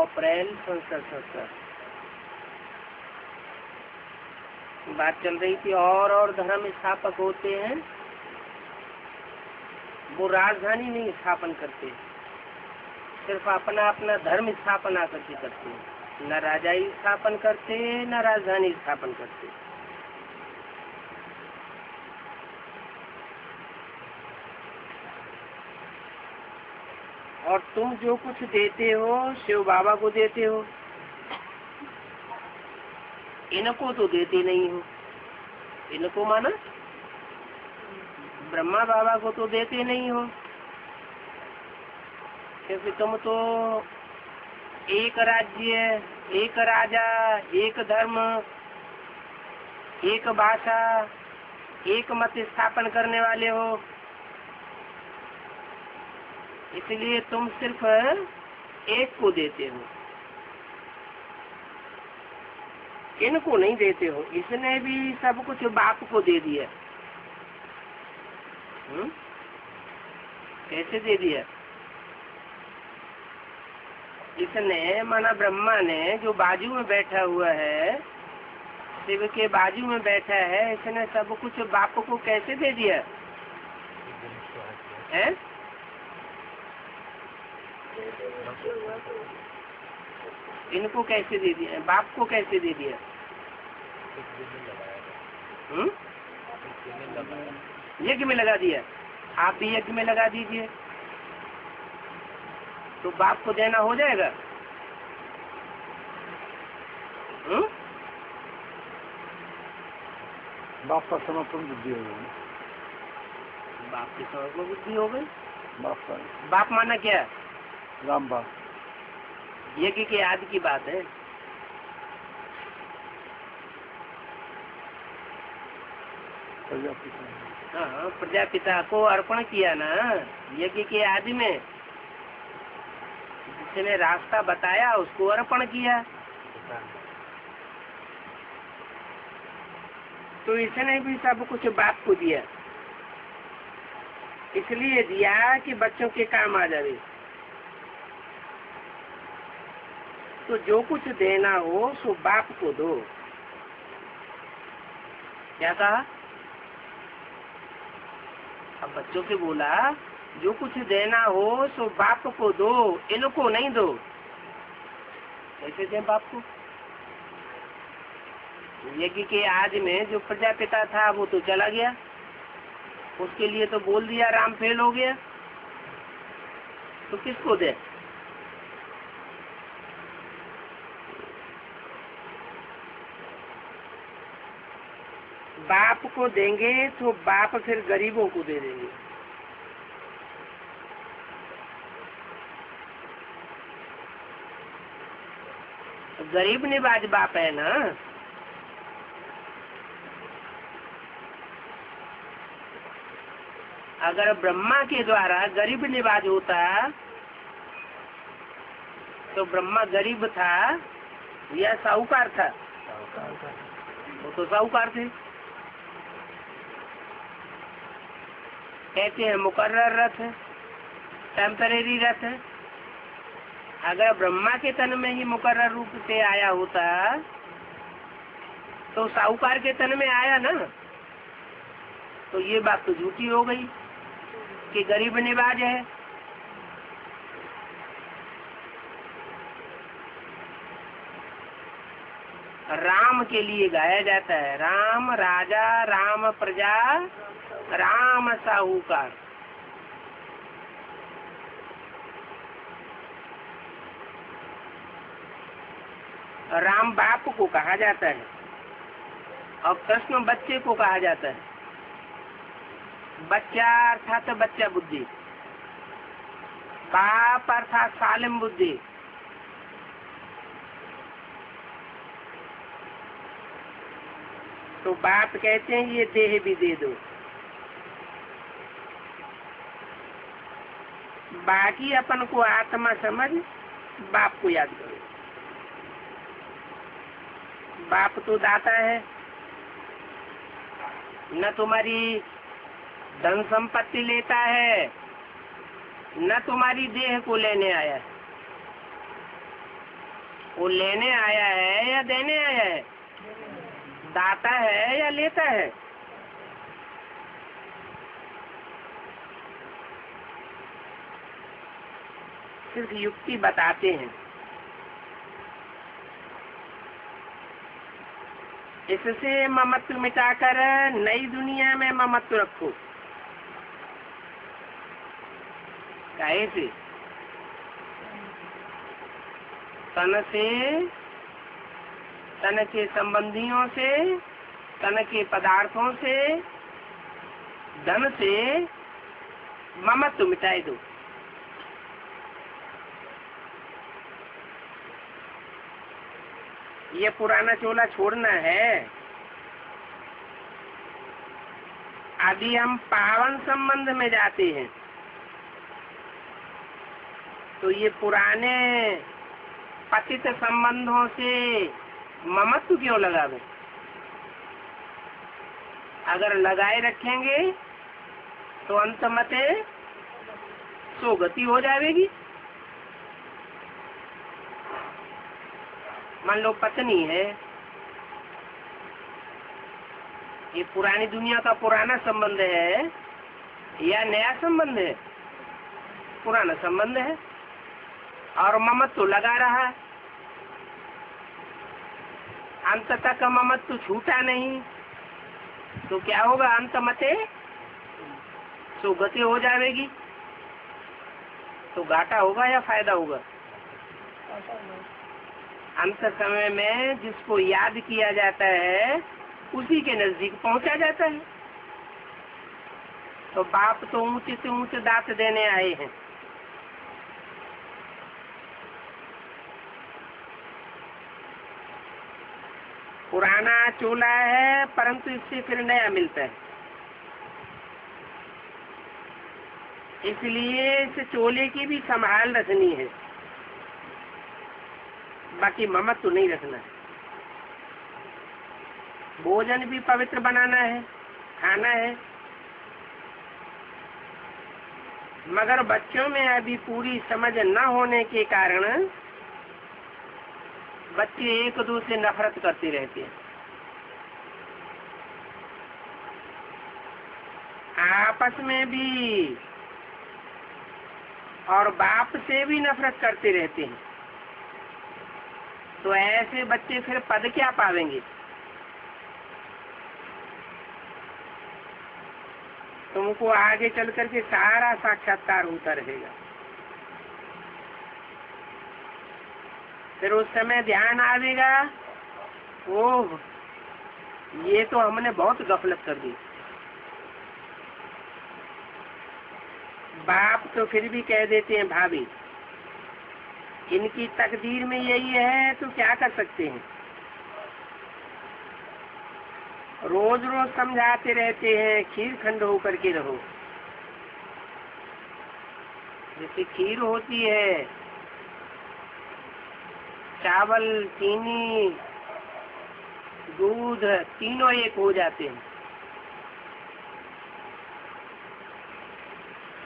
अप्रैल सन 67 बात चल रही थी। और धर्म स्थापक होते हैं, वो राजधानी नहीं स्थापन करते, सिर्फ अपना अपना धर्म स्थापना करके करते हैं। न राजाई स्थापन करते, न राजधानी स्थापन करते। और तुम जो कुछ देते हो शिव बाबा को देते हो, इनको तो देते नहीं हो। इनको माना ब्रह्मा बाबा को तो देते नहीं हो, क्योंकि तुम तो एक राज्य, एक राजा, एक धर्म, एक भाषा, एक मत स्थापन करने वाले हो। इसलिए तुम सिर्फ एक को देते हो, इनको नहीं देते हो। इसने भी सब कुछ बाप को दे दिया। कैसे दे दिया? इसने माना ब्रह्मा ने, जो बाजू में बैठा हुआ है, शिव के बाजू में बैठा है, इसने सब कुछ बाप को कैसे दे दिया है? इनको कैसे दे दिया? बाप को कैसे दे दिया? यज्ञ में लगा दिया। आप भी यज्ञ में लगा दीजिए, तो बाप को देना हो जाएगा। बाप का समर्पण बुद्धि हो गई। बाप की समर्पण बुद्धि हो गई। बाप माना क्या? राम बाप। यज्ञ के आदि की बात है। हाँ, प्रजापिता को अर्पण किया ना यज्ञ के आदि में, जिसने रास्ता बताया उसको अर्पण किया। तो इसने भी सब कुछ बाप को दिया, इसलिए दिया कि बच्चों के काम आ जाए। तो जो कुछ देना हो सो बाप को दो। क्या कहा? अब बच्चों से बोला जो कुछ देना हो सो बाप को दो, इनको नहीं दो। कैसे दें बाप को? यज्ञ के आदि में जो प्रजापिता था वो तो चला गया, उसके लिए तो बोल दिया राम फेल हो गया, तो किसको दे? बाप को देंगे तो बाप फिर गरीबों को दे देंगे। गरीब निवाज बाप है ना। अगर ब्रह्मा के द्वारा गरीब निवाज होता तो ब्रह्मा गरीब था या साहूकार था? वो तो साहूकार थे। कहते हैं मुकर्रर रथ, टेम्परेरी रथ। अगर ब्रह्मा के तन में ही मुकर्रर रूप से आया होता तो साहूकार के तन में आया ना, तो ये बात तो झूठी हो गई कि गरीब निवाज है। राम के लिए गाया जाता है, राम राजा, राम प्रजा, राम साहूकार। राम बाप को कहा जाता है और कृष्ण बच्चे को कहा जाता है। बच्चा अर्थात बच्चा बुद्धि, बाप अर्थात सालिम बुद्धि। तो बाप कहते हैं ये देह भी दे दो, बाकी अपन को आत्मा समझ बाप को याद करो। बाप तो दाता है, न तुम्हारी धन संपत्ति लेता है, न तुम्हारी देह को लेने आया है। वो लेने आया है या देने आया है? दाता है या लेता है? सिर्फ युक्ति बताते हैं। इससे ममत्व मिटाकर नई दुनिया में ममत्व रखो। कैसे? तन से, तन के संबंधियों से, तन के पदार्थों से, धन से ममत्व मिटाई दो। ये पुराना चोला छोड़ना है। अभी हम पावन संबंध में जाते हैं, तो ये पुराने पतित संबंधों से ममत्व क्यों लगावे? अगर लगाए रखेंगे तो अंतमते सोगति हो जाएगी। मान लो पत्नी है, ये पुरानी दुनिया का पुराना संबंध है या नया संबंध है? पुराना संबंध है और ममत्व तो लगा रहा है। अंत तक ममत्व तो छूटा नहीं, तो क्या होगा? अंत मते सुगति हो जाएगी। तो घाटा होगा या फायदा होगा? अंत समय में जिसको याद किया जाता है उसी के नजदीक पहुंचा जाता है। तो बाप तो ऊंचे से ऊंचे दांत देने आए हैं, पुराना चोला है परंतु इससे फिर नया मिलता है। इसलिए इस चोले की भी संभाल रखनी है, बाकी ममत्व तो नहीं रखना है। भोजन भी पवित्र बनाना है, खाना है, मगर बच्चों में अभी पूरी समझ न होने के कारण बच्चे एक दूसरे से नफरत करते रहते हैं। आपस में भी और बाप से भी नफरत करते रहते हैं। तो ऐसे बच्चे फिर पद क्या पावेंगे? तुमको आगे चल करके सारा साक्षात्कार होता रहेगा। फिर उस समय ध्यान आवेगा, ओह ये तो हमने बहुत गफलत कर दी। बाप तो फिर भी कह देते हैं भाभी इनकी तकदीर में यही है, तो क्या कर सकते हैं। रोज रोज समझाते रहते हैं खीर खंड होकर के रहो। जैसे खीर होती है, चावल, चीनी, दूध तीनों एक हो जाते हैं,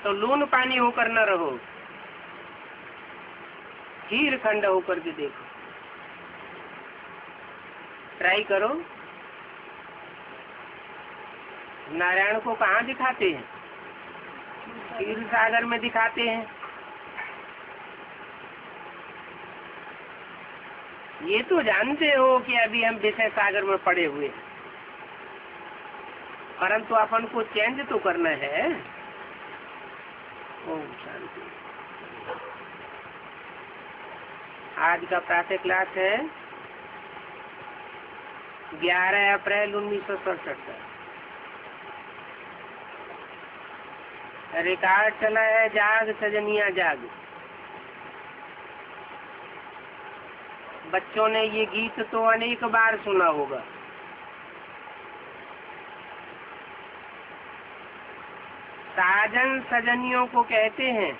तो लून पानी होकर न रहो, खीर खंड होकर के देखो। ट्राई करो। नारायण को कहाँ दिखाते हैं? क्षीर सागर में दिखाते हैं। ये तो जानते हो कि अभी हम विषय सागर में पड़े हुए हैं, परंतु अपन को चेंज तो करना है। ओम शांति। आज का प्रातः क्लास है 11 अप्रैल 1967 का। रिकॉर्ड चला है जाग सजनिया जाग। बच्चों ने ये गीत तो अनेक बार सुना होगा। साजन सजनियों को कहते हैं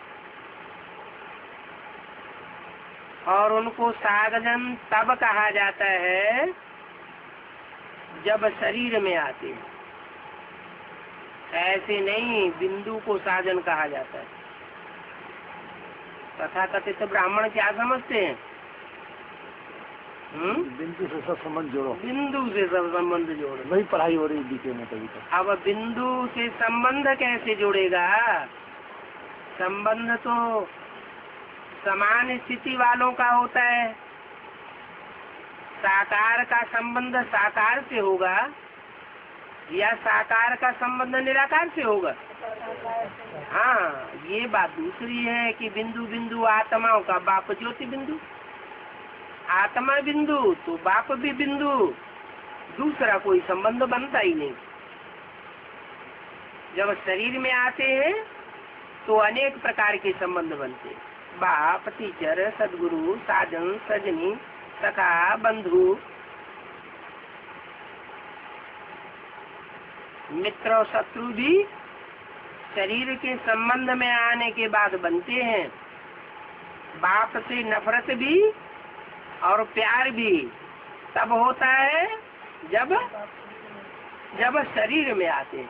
और उनको साजन तब कहा जाता है जब शरीर में आते हैं। ऐसे नहीं, बिंदु को साजन कहा जाता है। तथाकथित ब्राह्मण क्या समझते हैं? बिंदु से सब संबंध जोड़ो, बिंदु से सब संबंध जोड़ो। वही पढ़ाई हो रही बीके में कभी तक। अब बिंदु से संबंध कैसे जोड़ेगा? संबंध तो समान स्थिति वालों का होता है। साकार का संबंध साकार से होगा या साकार का संबंध निराकार से होगा? हाँ, ये बात दूसरी है कि बिंदु बिंदु आत्माओं का बाप ज्योति बिंदु, आत्मा बिंदु तो बाप भी बिंदु, दूसरा कोई संबंध बनता ही नहीं। जब शरीर में आते हैं तो अनेक प्रकार के संबंध बनते हैं। बाप, टीचर, सदगुरु, साजन, सजनी, सखा, बंधु, मित्र और शत्रु भी शरीर के संबंध में आने के बाद बनते हैं। बाप से नफरत भी और प्यार भी तब होता है जब शरीर में आते हैं।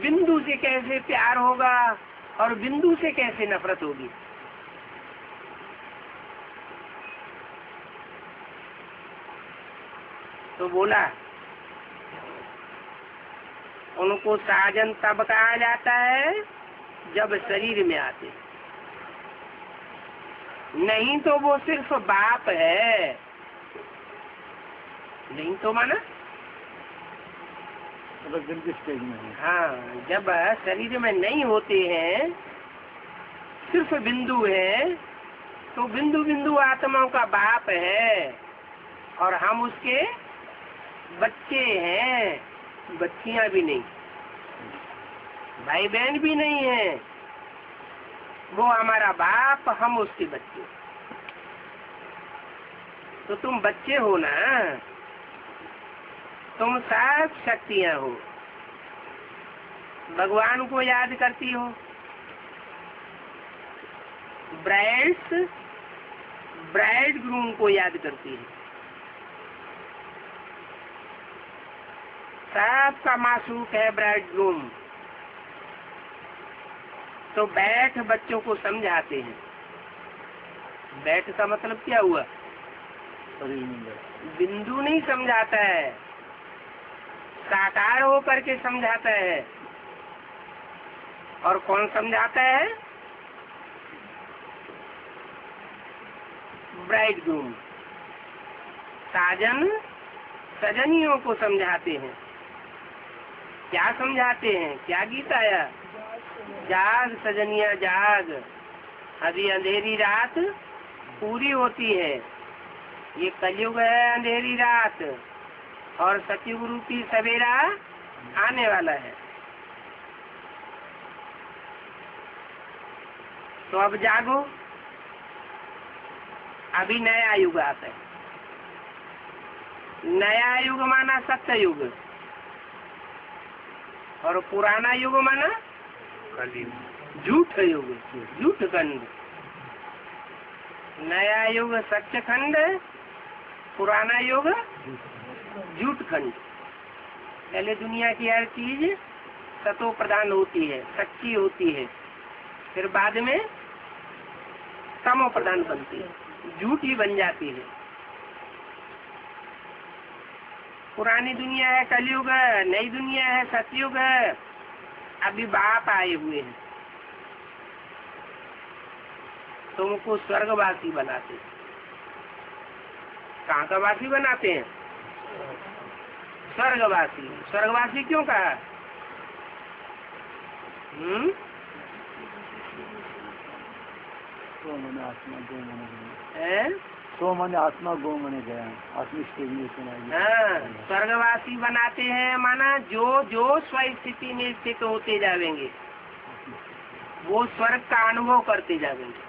बिंदु से कैसे प्यार होगा और बिंदु से कैसे नफरत होगी? तो बोला उनको साजन तब कहा जाता है जब शरीर में आते, नहीं तो वो सिर्फ बाप है। नहीं तो माना स्टेज में है। हाँ, जब शरीर में नहीं होते हैं, सिर्फ बिंदु है, तो बिंदु बिंदु आत्माओं का बाप है और हम उसके बच्चे हैं, बच्चियां भी नहीं, भाई बहन भी नहीं है। वो हमारा बाप, हम उसके बच्चे। तो तुम बच्चे हो ना, तुम सब शक्तियां हो, भगवान को याद करती हो, ब्राइड ग्रूम को याद करती है, सबका मासूक है ब्राइड ग्रूम। तो बैठ बच्चों को समझाते हैं। बैठ का मतलब क्या हुआ? बिंदु नहीं समझाता है, साकार होकर के समझाता है। और कौन समझाता है? Bride groom. साजन सजनियों को समझाते हैं। क्या समझाते हैं? क्या गीत आया? जाग सजनिया जाग, अभी अंधेरी रात पूरी होती है। ये कलयुग है, अंधेरी रात, और सतयुगुरु की सवेरा आने वाला है। तो अब जागो, अभी नया युग आता है। नया युग माना सत्य युग, और पुराना युग माना झूठ युग, झूठ खंड। नया युग सत्य खंड, पुराना युग झूठ खंड। पहले दुनिया की हर चीज सतो प्रधान होती है, सच्ची होती है, फिर बाद में तमो प्रधान बनती है, झूठी बन जाती है। पुरानी दुनिया है कलयुग, नई दुनिया है सतयुग। अभी बाप आए हुए हैं, तुमको स्वर्गवासी बनाते। कहाँ का वासी बनाते हैं? स्वर्गवासी। स्वर्गवासी क्यों कहा? तो मैंने आत्मा गो मने है, तो मैंने आत्मा गो मने गया, आत्मिक स्टेज में सुनाई। हाँ, स्वर्गवासी बनाते हैं माना जो जो स्वस्थिति में स्थित होते जाएंगे वो स्वर्ग का अनुभव करते जाएंगे,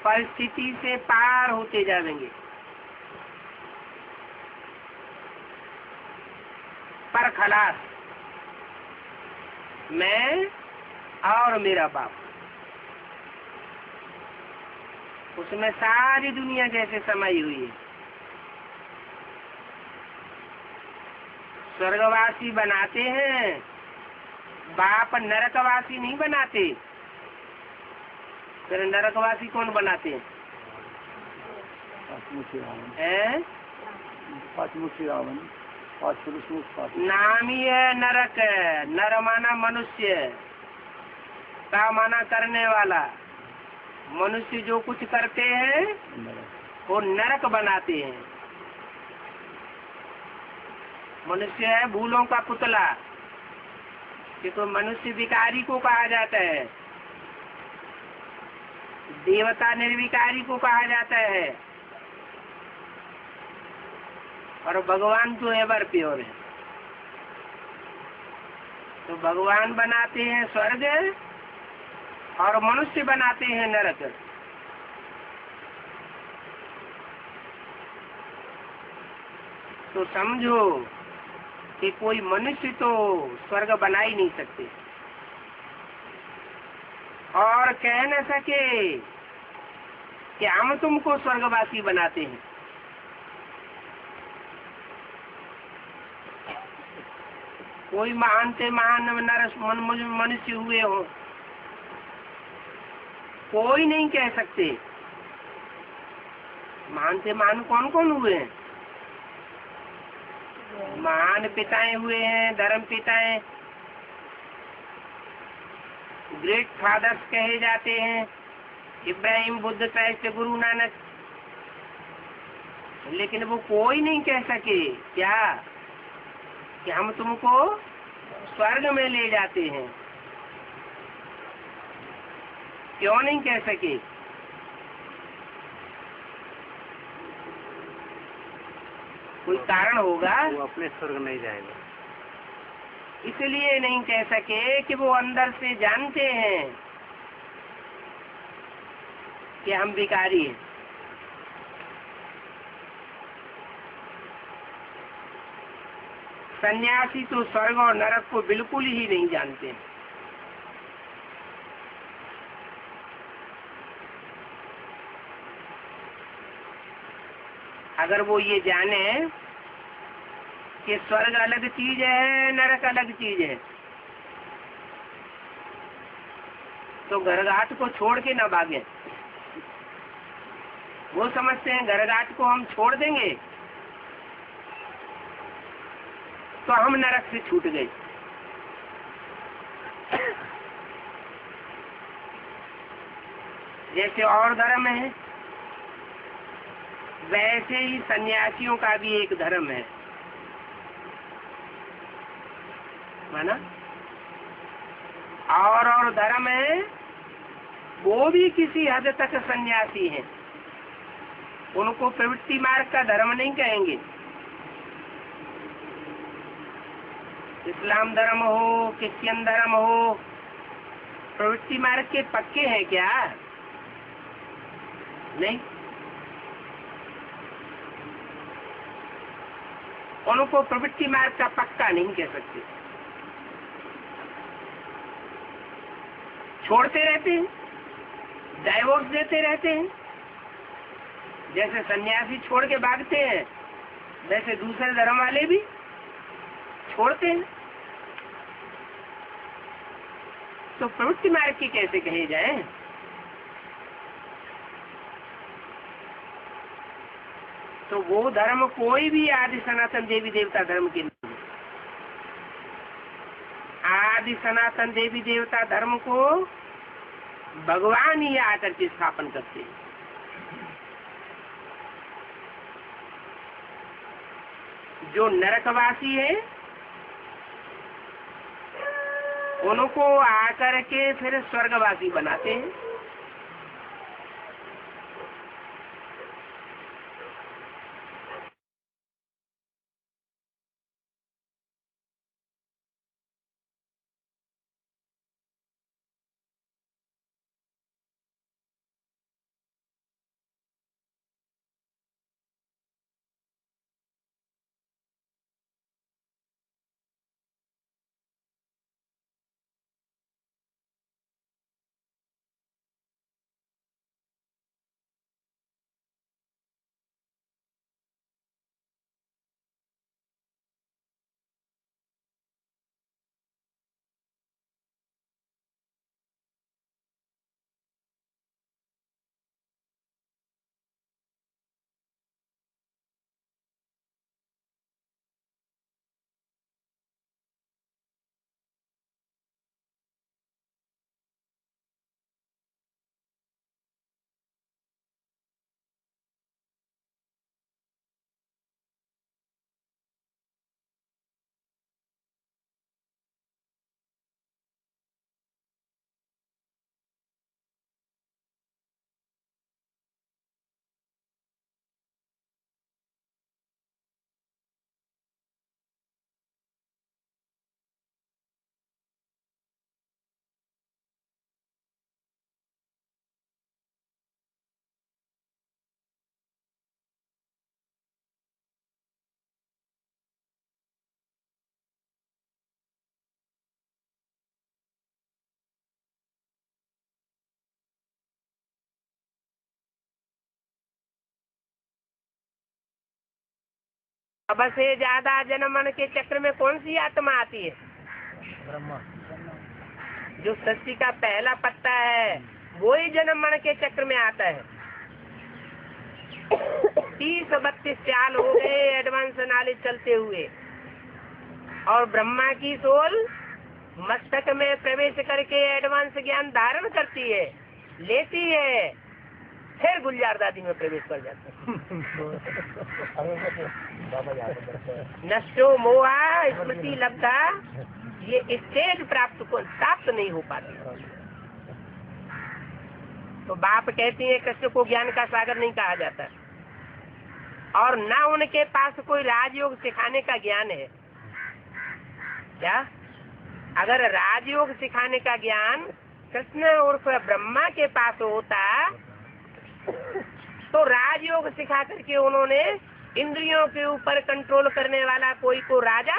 परिस्थिति से पार होते जाएंगे। पर खलास, मैं और मेरा बाप, उसमें सारी दुनिया जैसे समाई हुई है। स्वर्गवासी बनाते हैं, बाप नरकवासी नहीं बनाते। फिर नरकवासी कौन बनाते हैं? पांचमुखी रावण, है? पांचमुखी रावण, पांच पुरुष मुख, पांच नाम ही है नरक। नर माना मनुष्य, का माना करने वाला। मनुष्य जो कुछ करते हैं नरक। वो नरक बनाते हैं। मनुष्य है भूलों का पुतला, कि तो मनुष्य विकारी को कहा जाता है, देवता निर्विकारी को कहा जाता है, और भगवान तो एवर प्योर है। तो भगवान बनाते हैं स्वर्ग और मनुष्य बनाते हैं नरक। तो समझो कि कोई मनुष्य तो स्वर्ग बना ही नहीं सकते, और कह न सके कि हम तुमको स्वर्गवासी बनाते हैं। कोई महान से महान मनुष्य हुए हो, कोई नहीं कह सकते। महान से महान कौन कौन हुए हैं? महान पिताएं हुए हैं, धर्म पिताएं, ग्रेट फादर्स कहे जाते हैं, इब्राहिम, बुद्ध, क्राइस्ट, गुरु नानक। लेकिन वो कोई नहीं कह सके क्या कि हम तुमको स्वर्ग में ले जाते हैं। क्यों नहीं कह सके? कोई कारण होगा। वो अपने स्वर्ग नहीं जाएगा, इसलिए नहीं कह सके कि वो अंदर से जानते हैं कि हम भिखारी हैं। सन्यासी तो स्वर्ग और नरक को बिल्कुल ही नहीं जानते हैं। अगर वो ये जाने कि स्वर्ग अलग चीज है, नरक अलग चीज है, तो घरघाट को छोड़ के ना भागे। वो समझते हैं घरघाट को हम छोड़ देंगे तो हम नरक से छूट गए। जैसे और धर्म है, वैसे ही सन्यासियों का भी एक धर्म है, माना? और धर्म है, वो भी किसी हद तक सन्यासी हैं। उनको प्रवृत्ति मार्ग का धर्म नहीं कहेंगे। इस्लाम धर्म हो, क्रिश्चियन धर्म हो, प्रवृत्ति मार्ग के पक्के हैं क्या? नहीं। उनको प्रवृत्ति मार्ग का पक्का नहीं कह सकते। छोड़ते रहते हैं, डाइवोर्स देते रहते हैं। जैसे सन्यासी छोड़ के भागते हैं, वैसे दूसरे धर्म वाले भी छोड़ते हैं। तो प्रवृत्ति मार्ग की कैसे कहे जाए? तो वो धर्म कोई भी आदि सनातन देवी देवता धर्म के नहीं। आदि सनातन देवी देवता धर्म को भगवान ही आकर के स्थापन करते हैं। जो नरकवासी है उनको आकर के फिर स्वर्गवासी बनाते हैं। अब से ज्यादा जन्मन के चक्र में कौन सी आत्मा आती है? ब्रह्मा। जो सृष्टि का पहला पत्ता है वो ही जन्मन के चक्र में आता है। 30-32 साल हो गए एडवांस नॉलेज चलते हुए, और ब्रह्मा की सोल मस्तक में प्रवेश करके एडवांस ज्ञान धारण करती है, लेती है, फिर गुलजार दादी में प्रवेश कर जाता है। नष्टो मोहा स्मृति लब्धा, ये स्टेज प्राप्त नहीं हो पाती। तो बाप कहती है कृष्ण को ज्ञान का सागर नहीं कहा जाता, और ना उनके पास कोई राजयोग सिखाने का ज्ञान है। क्या? अगर राजयोग सिखाने का ज्ञान कृष्ण उर्फ ब्रह्मा के पास होता तो राजयोग सिखा करके उन्होंने इंद्रियों के ऊपर कंट्रोल करने वाला कोई को राजा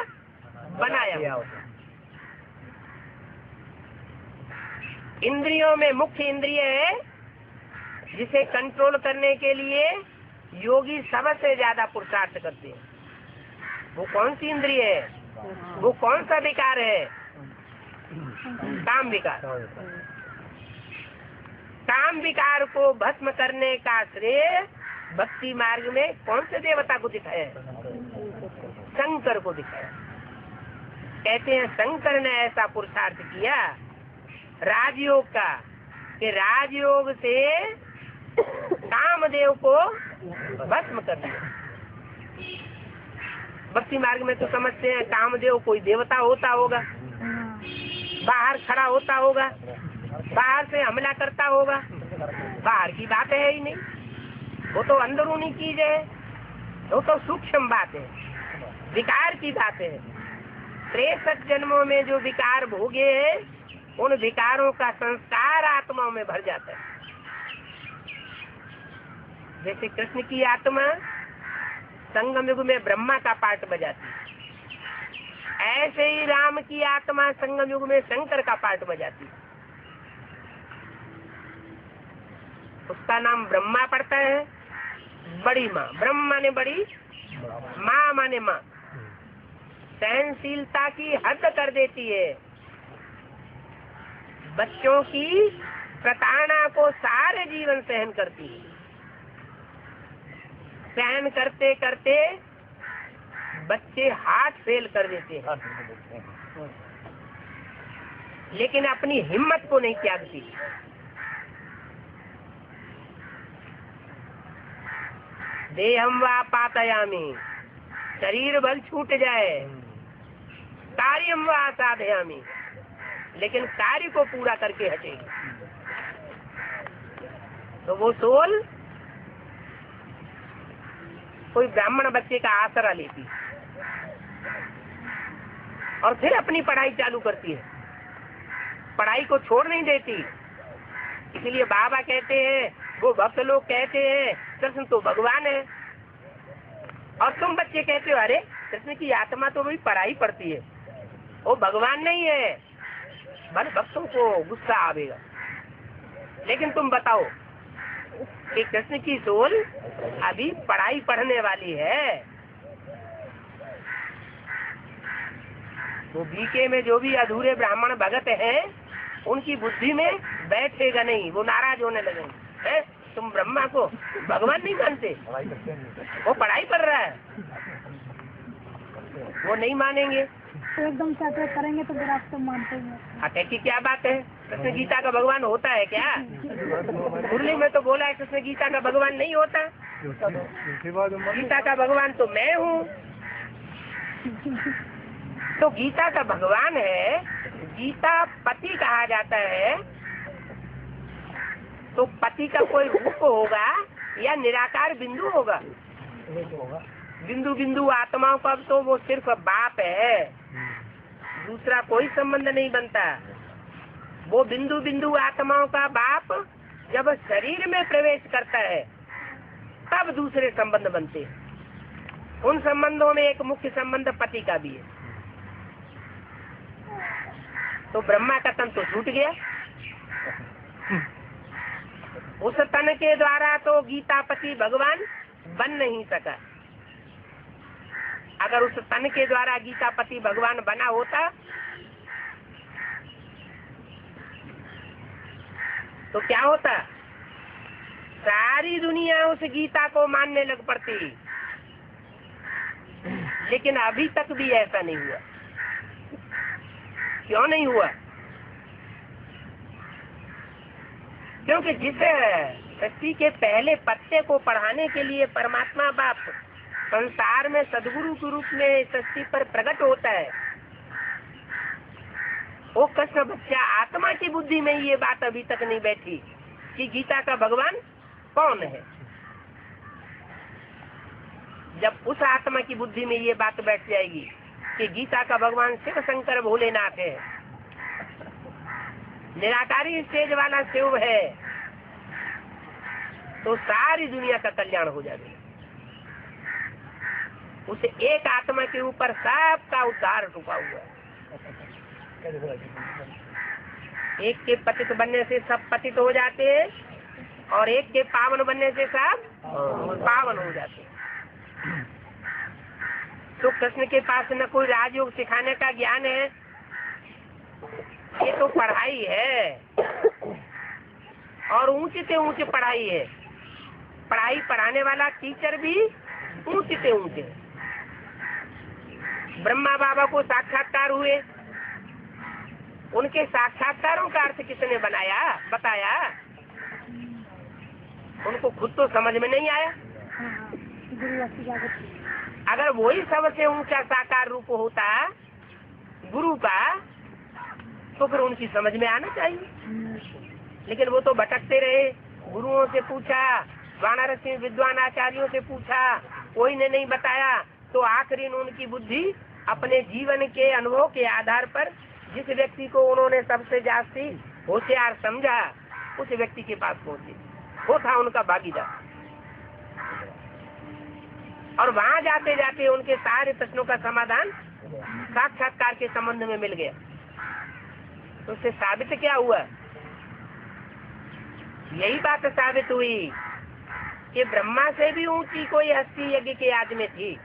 बनाया होता। इंद्रियों में मुख्य इंद्रिय है जिसे कंट्रोल करने के लिए योगी सबसे ज्यादा पुरुषार्थ करते हैं। वो कौन सी इंद्रिय है? वो कौन सा विकार है? काम विकार। काम विकार को भस्म करने का श्रेय भक्ति मार्ग में कौन से देवता को दिखाया है? शंकर को दिखाया। कहते हैं शंकर ने ऐसा पुरुषार्थ किया राजयोग का कि राजयोग से कामदेव को भस्म कर दिया। भक्ति मार्ग में तो समझते हैं कामदेव कोई देवता होता होगा, बाहर खड़ा होता होगा, बाहर से हमला करता होगा। बाहर की बात है ही नहीं, वो तो अंदरूनी चीज है, वो तो सूक्ष्म बात है, विकार की बात है। 63 जन्मों में जो विकार भोगे हैं उन विकारों का संस्कार आत्माओं में भर जाता है। जैसे कृष्ण की आत्मा संगम युग में ब्रह्मा का पार्ट बजाती है, ऐसे ही राम की आत्मा संगम युग में शंकर का पार्ट बजाती है। उसका नाम ब्रह्मा पड़ता है, बड़ी माँ। ब्रह्म माने बड़ी, माँ माने माँ। सहनशीलता की हद कर देती है, बच्चों की प्रताड़ना को सारे जीवन सहन करती है। सहन करते करते बच्चे हार्ट फेल कर देते हैं, लेकिन अपनी हिम्मत को नहीं त्यागती। देहम वा पातयामी, शरीर बल छूट जाए, कार्यम वा साधयामी, लेकिन कार्य को पूरा करके हटेगी। तो वो सोल कोई ब्राह्मण बच्चे का आसरा लेती और फिर अपनी पढ़ाई चालू करती है, पढ़ाई को छोड़ नहीं देती। इसलिए बाबा कहते हैं, वो भक्त लोग कहते हैं कृष्ण तो भगवान है, और तुम बच्चे कहते हो अरे कृष्ण की आत्मा तो वही पढ़ाई पढ़ती है, वो भगवान नहीं है। भले भक्तों को गुस्सा आवेगा, लेकिन तुम बताओ कि कृष्ण की सोल अभी पढ़ाई पढ़ने वाली है। वो बीके में जो भी अधूरे ब्राह्मण भगत हैं उनकी बुद्धि में बैठेगा नहीं, वो नाराज होने लगेंगे। है तुम ब्रह्मा को भगवान नहीं मानते, वो पढ़ाई पढ़ रहा है, वो नहीं मानेंगे। तो एकदम से करेंगे तो फिर आप तो मानते हैं। अटैक की क्या बात है? कृष्ण गीता का भगवान होता है क्या? मुरली में तो बोला है कृष्ण गीता का भगवान नहीं होता। गीता का भगवान तो मैं हूँ। तो गीता का भगवान है, गीता पति कहा जाता है, तो पति का कोई रूप होगा या निराकार बिंदु होगा? बिंदु बिंदु आत्माओं का तो वो सिर्फ बाप है, दूसरा कोई संबंध नहीं बनता। वो बिंदु बिंदु आत्माओं का बाप जब शरीर में प्रवेश करता है तब दूसरे संबंध बनते हैं। उन संबंधों में एक मुख्य संबंध पति का भी है। तो ब्रह्मा का तन तो छूट गया, उस तन के द्वारा तो गीतापति भगवान बन नहीं सका। अगर उस तन के द्वारा गीतापति भगवान बना होता तो क्या होता? सारी दुनिया उस गीता को मानने लग पड़ती। लेकिन अभी तक भी ऐसा नहीं हुआ। क्यों नहीं हुआ? क्योंकि जिस सृष्टि के पहले पत्ते को पढ़ाने के लिए परमात्मा बाप संसार में सदगुरु के रूप में सृष्टि पर प्रकट होता है, वो कृष्ण बच्चा आत्मा की बुद्धि में ये बात अभी तक नहीं बैठी कि गीता का भगवान कौन है। जब उस आत्मा की बुद्धि में ये बात बैठ जाएगी कि गीता का भगवान शिव शंकर भोलेनाथ है, निराकारी स्टेज वाला शिव है, तो सारी दुनिया का कल्याण हो जाएगा। उस एक आत्मा के ऊपर सबका उद्धार रुका हुआ है। एक के पतित बनने से सब पतित हो जाते हैं और एक के पावन बनने से सब पावन हो जाते हैं। तो कृष्ण के पास न कोई राजयोग सिखाने का ज्ञान है, ये तो पढ़ाई है और ऊंचे से ऊंचे पढ़ाई है। पढ़ाई पढ़ाने वाला टीचर भी ऊंचे से ऊंचे। ब्रह्मा बाबा को साक्षात्कार हुए, उनके साक्षात्कारों का अर्थ किसने बताया? उनको खुद तो समझ में नहीं आया। अगर वही सबसे ऊंचा साकार रूप होता गुरु का, तो फिर उनकी समझ में आना चाहिए। लेकिन वो तो भटकते रहे। गुरुओं से पूछा, वाराणसी विद्वान आचार्यों से पूछा, कोई ने नहीं बताया। तो आखिरी उनकी बुद्धि अपने जीवन के अनुभव के आधार पर जिस व्यक्ति को उन्होंने सबसे जास्ती होशियार समझा, उस व्यक्ति के पास पहुंचे। वो था उनका भागीदार। और वहां जाते जाते उनके सारे प्रश्नों का समाधान साक्षात्कार के संबंध में मिल गया। तो उससे साबित क्या हुआ? यही बात साबित हुई कि ब्रह्मा से भी ऊंची कोई हस्ती यज्ञ के आदि में थी,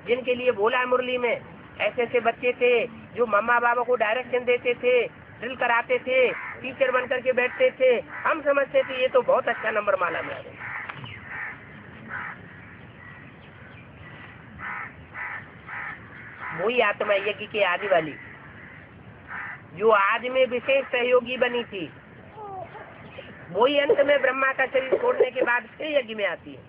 जिनके लिए भोला मुरली में ऐसे ऐसे बच्चे थे जो मम्मा बाबा को डायरेक्शन देते थे, ड्रिल कराते थे, टीचर बन करके बैठते थे। हम समझते थे ये तो बहुत अच्छा नंबर माला में आ गए। वही आत्मा यज्ञ के आदि वाली जो आज में विशेष सहयोगी बनी थी, वही अंत में ब्रह्मा का शरीर छोड़ने के बाद फिर यज्ञ में आती है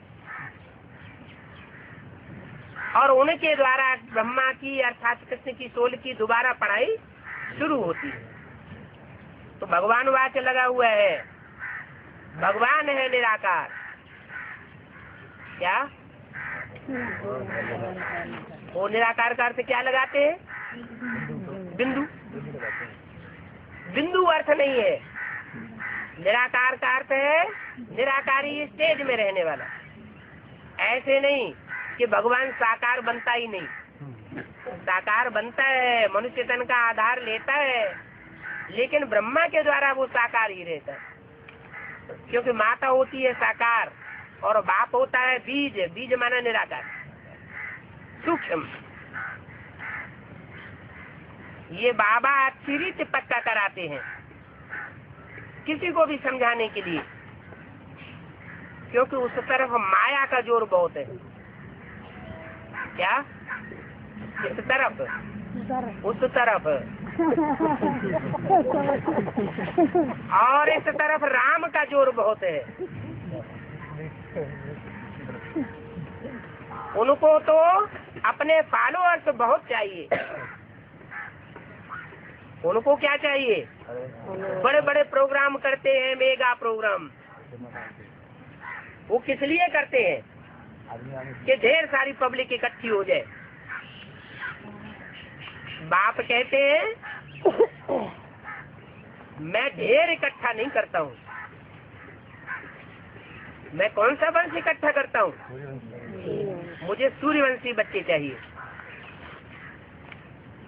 और उनके द्वारा ब्रह्मा की अर्थात कृष्ण की सोल की दोबारा पढ़ाई शुरू होती है। तो भगवान वाक्य लगा हुआ है, भगवान है निराकार। क्या वो निराकार का अर्थ क्या लगाते हैं? बिंदु। बिंदु अर्थ नहीं है। निराकार का अर्थ है निराकारी स्टेज में रहने वाला। ऐसे नहीं कि भगवान साकार बनता ही नहीं, साकार बनता है, मनुष्य तन का आधार लेता है, लेकिन ब्रह्मा के द्वारा वो साकार ही रहता है। क्योंकि माता होती है साकार और बाप होता है बीज। बीज माना निराकार, सूक्ष्म। ये बाबा अतिरिक्त पक्का कराते हैं किसी को भी समझाने के लिए, क्योंकि उस तरफ माया का जोर बहुत है। क्या? इस तरफ, उस तरफ और इस तरफ राम का जोर बहुत है। उनको तो अपने फॉलोअर्स बहुत चाहिए। उनको क्या चाहिए? बड़े बड़े प्रोग्राम करते हैं, मेगा प्रोग्राम। वो किस लिए करते हैं? कि ढेर सारी पब्लिक इकट्ठी हो जाए। बाप कहते हैं मैं ढेर इकट्ठा नहीं करता हूँ, मैं कौन सा वंश इकट्ठा करता हूँ? मुझे सूर्यवंशी बच्चे चाहिए।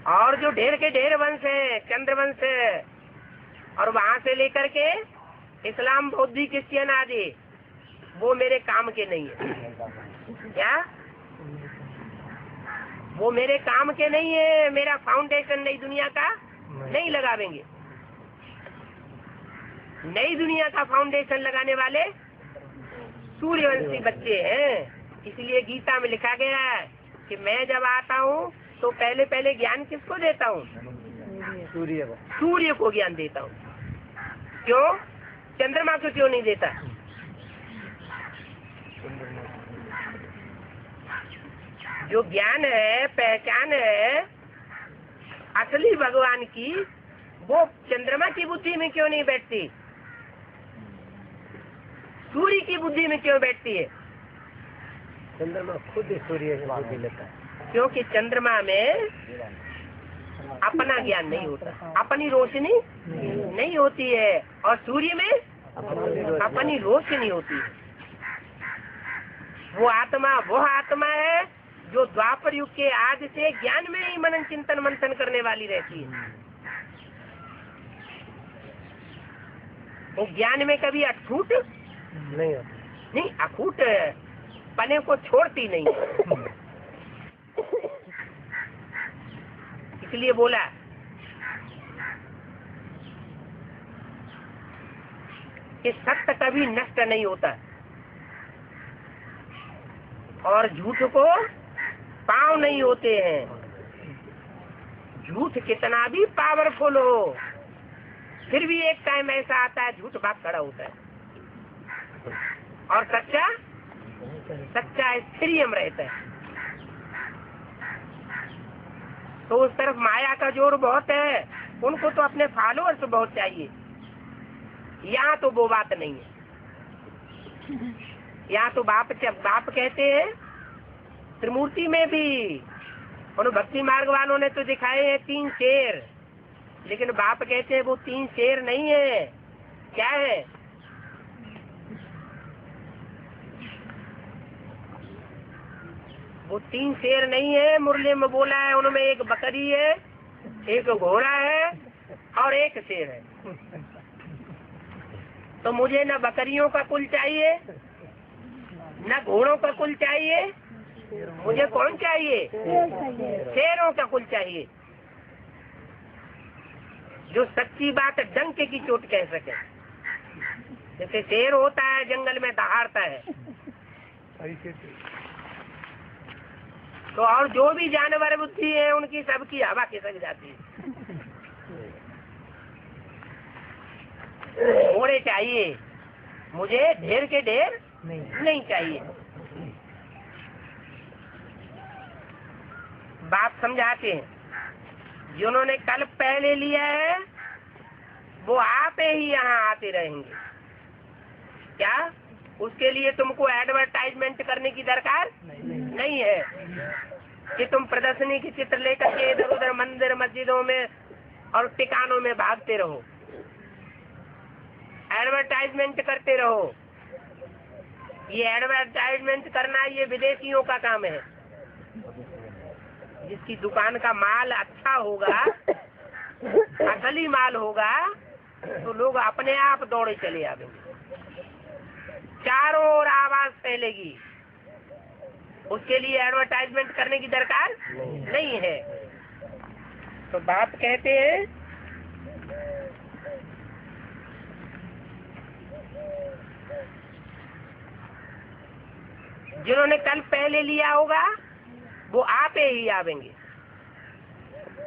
और जो ढेर के ढेर वंश है, चंद्रवंश है, और वहां से लेकर के इस्लाम, बौद्ध, क्रिश्चियन आदि, वो मेरे काम के नहीं है। क्या? वो मेरे काम के नहीं है, मेरा फाउंडेशन नई दुनिया का नहीं लगावेंगे। नई दुनिया का फाउंडेशन लगाने वाले सूर्यवंशी बच्चे हैं। इसलिए गीता में लिखा गया है कि मैं जब आता हूँ तो पहले पहले ज्ञान किसको देता हूँ? सूर्य को ज्ञान देता हूँ। क्यों? चंद्रमा को क्यों नहीं देता? जो ज्ञान है, पहचान है असली भगवान की, वो चंद्रमा की बुद्धि में क्यों नहीं बैठती? सूर्य की बुद्धि में क्यों बैठती है? चंद्रमा खुद सूर्य की बुद्धि लेता है। क्योंकि चंद्रमा में अपना ज्ञान नहीं होता, अपनी रोशनी नहीं होती है, और सूर्य में अपनी रोशनी होती है। वो आत्मा है जो द्वापर युग के आज से ज्ञान में ही मनन चिंतन मंथन करने वाली रहती है। वो ज्ञान में कभी अटूट नहीं, अटूट पने को छोड़ती नहीं। इसलिए बोला कि सत्य कभी नष्ट नहीं होता, और झूठ को पांव नहीं होते हैं। झूठ कितना भी पावरफुल हो, फिर भी एक टाइम ऐसा आता है झूठ भाग खड़ा होता है, और सच्चा स्थिरियम रहता है। तो उस तरफ माया का जोर बहुत है, उनको तो अपने फॉलोअर्स बहुत चाहिए। यहाँ तो वो बात नहीं है। यहाँ तो बाप कहते हैं त्रिमूर्ति में भी। उन भक्ति मार्ग वालों ने तो दिखाए हैं 3 शेर, लेकिन बाप कहते हैं वो 3 शेर नहीं है। क्या है? वो 3 शेर नहीं है। मुरली में बोला है उनमें एक बकरी है, एक घोड़ा है और एक शेर है। तो मुझे न बकरियों का कुल चाहिए, न घोड़ों का कुल चाहिए, मुझे कौन चाहिए? शेरों का कुल चाहिए, जो सच्ची बात डंके की चोट कह सके। जैसे शेर होता है जंगल में दहाड़ता है, तो और जो भी जानवर बुद्धि है उनकी सबकी हवा खिसक जाती है। घोड़े चाहिए, मुझे ढेर के ढेर नहीं चाहिए। बात समझाते हैं, जिन्होंने कल पहले लिया है वो आप ही यहाँ आते रहेंगे। क्या उसके लिए तुमको एडवर्टाइजमेंट करने की दरकार नहीं है कि तुम प्रदर्शनी की चित्र लेकर के इधर उधर मंदिर मस्जिदों में और टिकानों में भागते रहो, एडवर्टाइजमेंट करते रहो। ये एडवर्टाइजमेंट करना ये विदेशियों का काम है। जिसकी दुकान का माल अच्छा होगा, असली माल होगा, तो लोग अपने आप दौड़े चले आवेंगे, चारों ओर आवाज फैलेगी। उसके लिए एडवर्टाइजमेंट करने की दरकार नहीं है। तो बाप कहते हैं जिन्होंने कल पहले लिया होगा वो आप ही आवेंगे,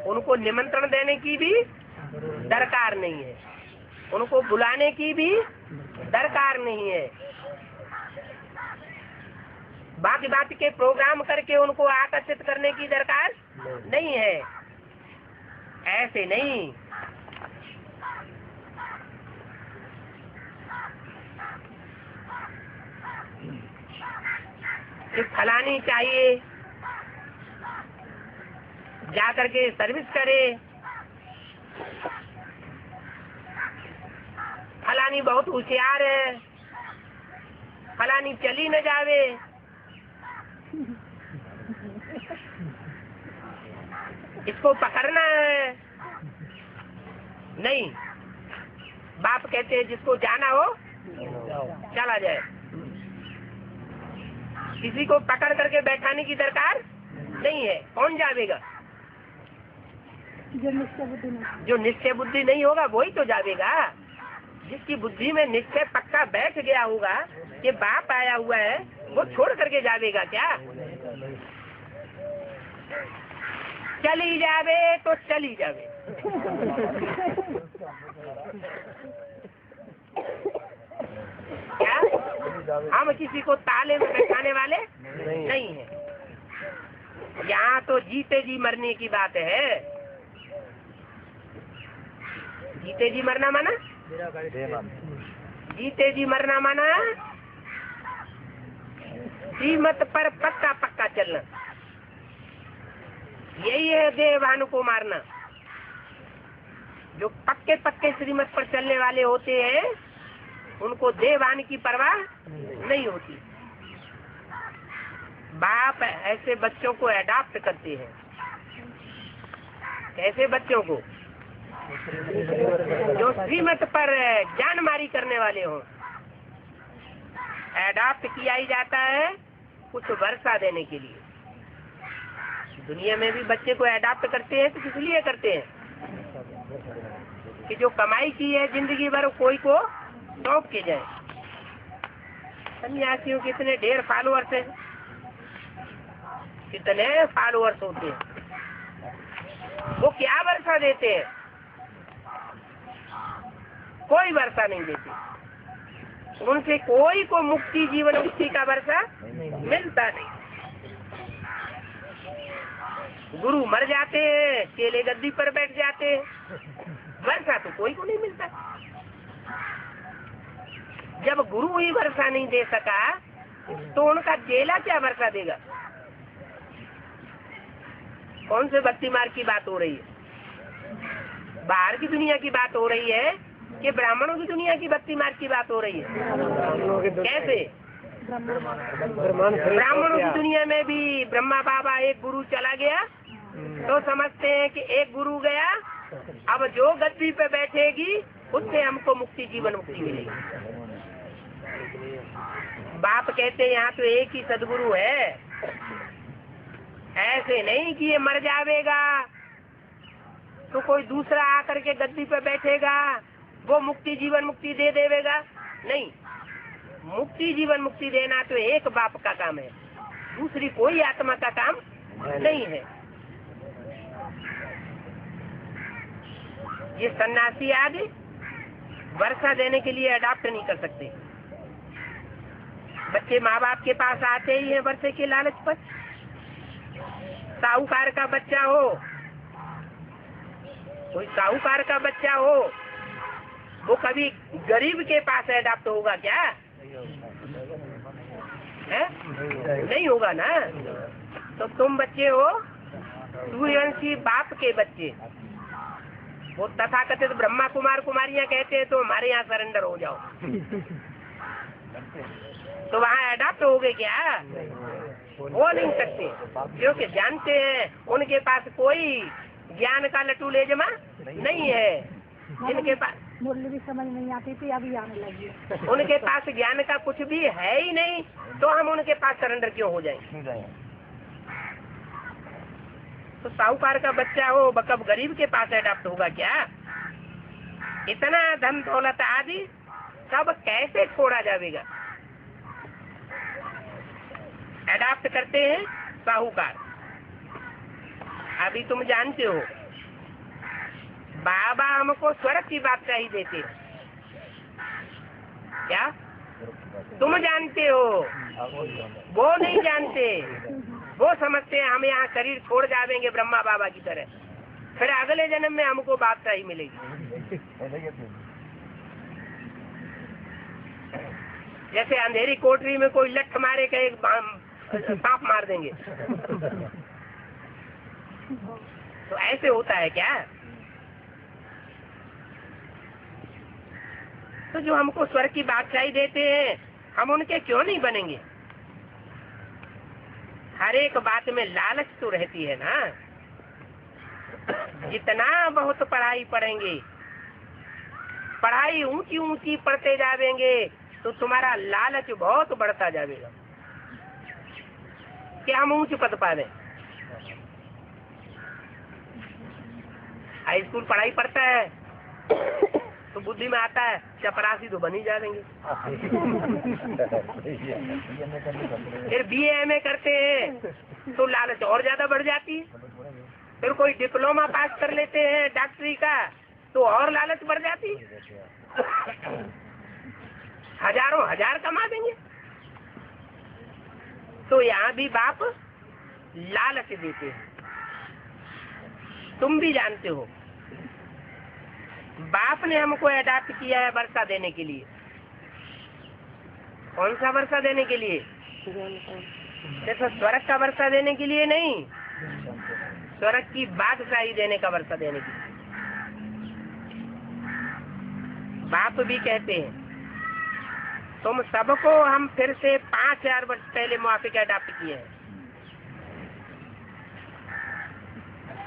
उनको निमंत्रण देने की भी दरकार नहीं है, उनको बुलाने की भी दरकार नहीं है। बाकी बाकी के प्रोग्राम करके उनको आकर्षित करने की दरकार नहीं है। ऐसे नहीं, कि फलानी चाहिए जा करके सर्विस करे, फलानी बहुत होशियार है, फलानी चली न जावे। इसको पकड़ना है। नहीं, बाप कहते हैं जिसको जाना हो चला जाए, किसी को पकड़ करके बैठाने की दरकार नहीं है। कौन जावेगा? जो निश्चय बुद्धि नहीं। जो निश्चय बुद्धि नहीं होगा वही तो जावेगा। जिसकी बुद्धि में निश्चय पक्का बैठ गया होगा कि बाप आया हुआ है, वो छोड़ करके जावेगा क्या? चली जावे तो चली जावे। क्या हम किसी को ताले में बैठाने वाले नहीं है। यहाँ तो जीते जी मरने की बात है। जीते जी मरना माना, जीते जी मरना माना कीमत पर पक्का पक्का चलना। यही है देवान को मारना। जो पक्के पक्के श्रीमत पर चलने वाले होते हैं उनको देवान की परवाह नहीं होती। बाप ऐसे बच्चों को अडॉप्ट करते हैं। कैसे बच्चों को? जो श्रीमत पर जानमारी करने वाले हो। अडॉप्ट किया ही जाता है कुछ वर्षा देने के लिए। दुनिया में भी बच्चे को अडॉप्ट करते हैं तो किस लिए करते हैं? कि जो कमाई की है जिंदगी भर कोई को सौंप के जाए। सन्यासियों के इतने ढेर फॉलोअर्स हैं, कितने फॉलोअर्स होते हैं। वो क्या वर्षा देते हैं? कोई वर्षा नहीं देते। उनसे कोई को मुक्ति जीवन मुक्ति का वर्षा मिलता नहीं। गुरु मर जाते हैं, चेले गद्दी पर बैठ जाते हैं, वर्षा तो कोई को नहीं मिलता। जब गुरु ही वर्षा नहीं दे सका तो उनका चेला क्या वर्षा देगा? कौन से भक्ति मार्ग की बात हो रही है? बाहर की दुनिया की बात हो रही है कि ब्राह्मणों की दुनिया की भक्ति मार्ग की बात हो रही है? कैसे? ब्राह्मणों की दुनिया में भी ब्रह्मा बाबा एक गुरु चला गया तो समझते हैं कि एक गुरु गया, अब जो गद्दी पे बैठेगी उससे हमको मुक्ति जीवन मुक्ति मिलेगी। बाप कहते हैं यहाँ तो एक ही सदगुरु है। ऐसे नहीं कि ये मर जावेगा तो कोई दूसरा आकर के गद्दी पे बैठेगा, वो मुक्ति जीवन मुक्ति दे देवेगा। नहीं, मुक्ति जीवन मुक्ति देना तो एक बाप का काम है, दूसरी कोई आत्मा का काम नहीं है। ये सन्यासी आदि वर्षा देने के लिए अडॉप्ट नहीं कर सकते। बच्चे माँ बाप के पास आते ही हैं वर्षे के लालच पर। साहूकार का बच्चा हो, कोई साहूकार का बच्चा हो, वो कभी गरीब के पास अडॉप्ट होगा क्या? है? नहीं होगा ना। तो तुम बच्चे हो सूर्यवंशी बाप के बच्चे, वो तथाकथित ब्रह्मा कुमार कुमारियां कहते हैं तो हमारे यहाँ सरेंडर हो जाओ। तो वहाँ अडॉप्ट हो गए क्या? हो नहीं सकते, क्योंकि जानते हैं उनके पास कोई ज्ञान का लटू लेजमा नहीं है। जिनके पास मुरली भी समझ नहीं आती थी, अभी आने लगी। उनके पास ज्ञान का कुछ भी है ही नहीं, तो हम उनके पास सरेंडर क्यों हो जाएंगे? तो साहूकार का बच्चा हो कब गरीब के पास अडॉप्ट होगा क्या? इतना धन दौलत आदि सब कैसे छोड़ा जाएगा? अडॉप्ट करते हैं साहूकार। अभी तुम जानते हो बाबा हमको स्वर्ग की बात ही देते क्या? तुम जानते हो, वो नहीं जानते। वो समझते हैं हम यहाँ शरीर छोड़ जाएंगे ब्रह्मा बाबा की तरह, फिर अगले जन्म में हमको बादशाही मिलेगी। जैसे अंधेरी कोठरी में कोई लठ मारे का एक सांप मार देंगे, तो ऐसे होता है क्या? तो जो हमको स्वर्ग की बादशाही देते हैं हम उनके क्यों नहीं बनेंगे? हर एक बात में लालच तो रहती है ना। जितना बहुत पढ़ाई पढ़ेंगे, पढ़ाई ऊंची ऊंची पढ़ते जाएंगे तो तुम्हारा लालच बहुत बढ़ता जाएगा कि हम ऊंच पद पावे। हाई स्कूल पढ़ाई पढ़ता है तो बुद्धि में आता है चपरासी तो बन ही जाएंगे। फिर BA MA करते हैं तो लालच और ज्यादा बढ़ जाती है। फिर कोई डिप्लोमा पास कर लेते हैं डॉक्टरी का तो और लालच बढ़ जाती है। हजारों हजार कमा देंगे। तो यहाँ भी बाप लालच देते हैं। तुम भी जानते हो बाप ने हमको अडॉप्ट किया है वर्षा देने के लिए। कौन सा वर्षा देने के लिए? देखो स्वर्ग का वर्षा देने के लिए नहीं, स्वर्ग की बादशाही देने का वर्षा देने के लिए। बाप भी कहते हैं तुम सबको हम फिर से 5000 वर्ष पहले मुआफिक अडॉप्ट किए हैं।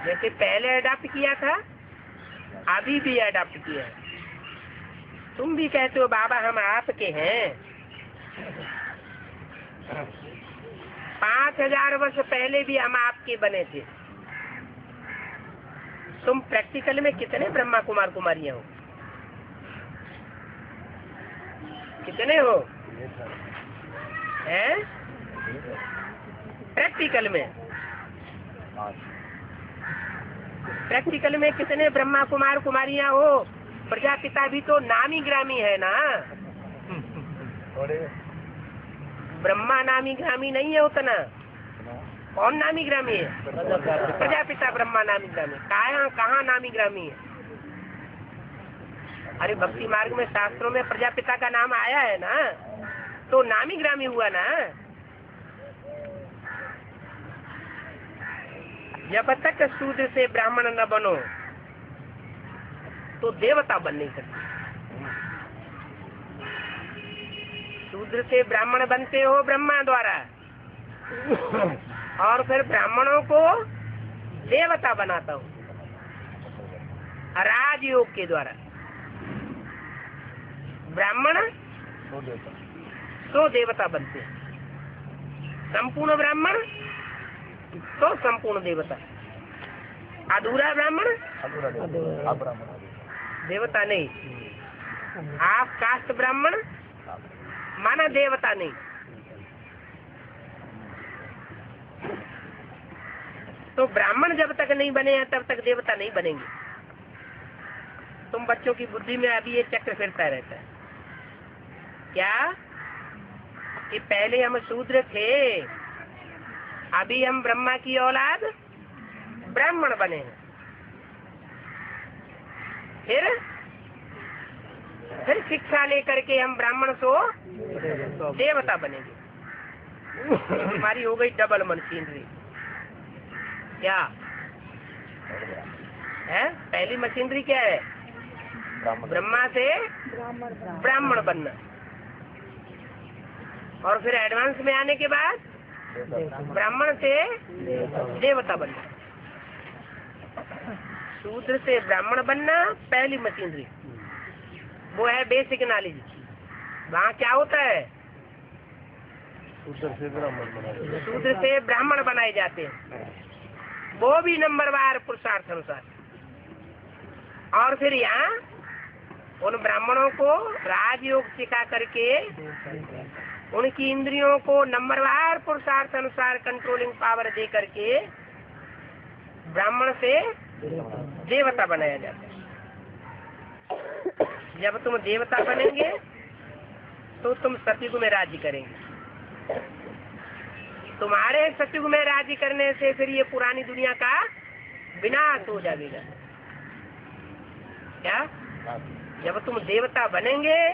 जैसे पहले अडॉप्ट किया था अभी भी अडॉप्ट किया है। तुम भी कहते हो बाबा हम आपके हैं। 5000 वर्ष पहले भी हम आपके बने थे। तुम प्रैक्टिकल में कितने ब्रह्मा कुमार कुमारियां हो? कितने हो? हैं? प्रैक्टिकल में कितने ब्रह्मा कुमार कुमारियां हो? प्रजापिता भी तो नामी ग्रामी है ना। ब्रह्मा नामी ग्रामी नहीं है उतना। कौन नामी ग्रामी है? प्रजापिता ब्रह्मा नामी ग्रामी। कहाँ नामी ग्रामी है? अरे भक्ति मार्ग में शास्त्रों में प्रजापिता का नाम आया है ना, तो नामी ग्रामी हुआ ना। जब तक शूद्र से ब्राह्मण न बनो तो देवता बन नहीं सकते। शूद्र से ब्राह्मण बनते हो ब्रह्मा द्वारा, और फिर ब्राह्मणों को देवता बनाता हूँ राजयोग के द्वारा। ब्राह्मण तो देवता बनते हैं, संपूर्ण ब्राह्मण तो संपूर्ण देवता, अधूरा ब्राह्मण देवता नहीं, हाफ कास्ट ब्राह्मण माना देवता नहीं। तो ब्राह्मण जब तक नहीं बने हैं तब तक देवता नहीं बनेंगे। तुम बच्चों की बुद्धि में अभी ये चक्र फिरता रहता है क्या कि पहले हम शूद्र थे, अभी हम ब्रह्मा की औलाद ब्राह्मण बने हैं, फिर शिक्षा लेकर के हम ब्राह्मण से देवता बनेंगे। हमारी हो गई डबल मशीनरी। क्या है? पहली मशीनरी क्या है? ब्रह्मा से ब्राह्मण बनना, और फिर एडवांस में आने के बाद ब्राह्मण से देवता बनना। शूद्र से ब्राह्मण बनना पहली मशीनरी, वो है बेसिक नॉलेज। वहाँ क्या होता है? शूद्र से ब्राह्मण बनाए जाते हैं, वो भी नंबरवार पुरुषार्थ अनुसार। और फिर यहाँ उन ब्राह्मणों को राजयोग सिखा करके उनकी इंद्रियों को नंबरवार पुरुषार्थ अनुसार कंट्रोलिंग पावर दे करके ब्राह्मण से देवता बनाया जाता है। जब तुम देवता बनेंगे तो तुम सतयुग में राज्य करेंगे। तुम्हारे सतयुग में राज्य करने से फिर ये पुरानी दुनिया का विनाश हो जाएगा। क्या? जब तुम देवता बनेंगे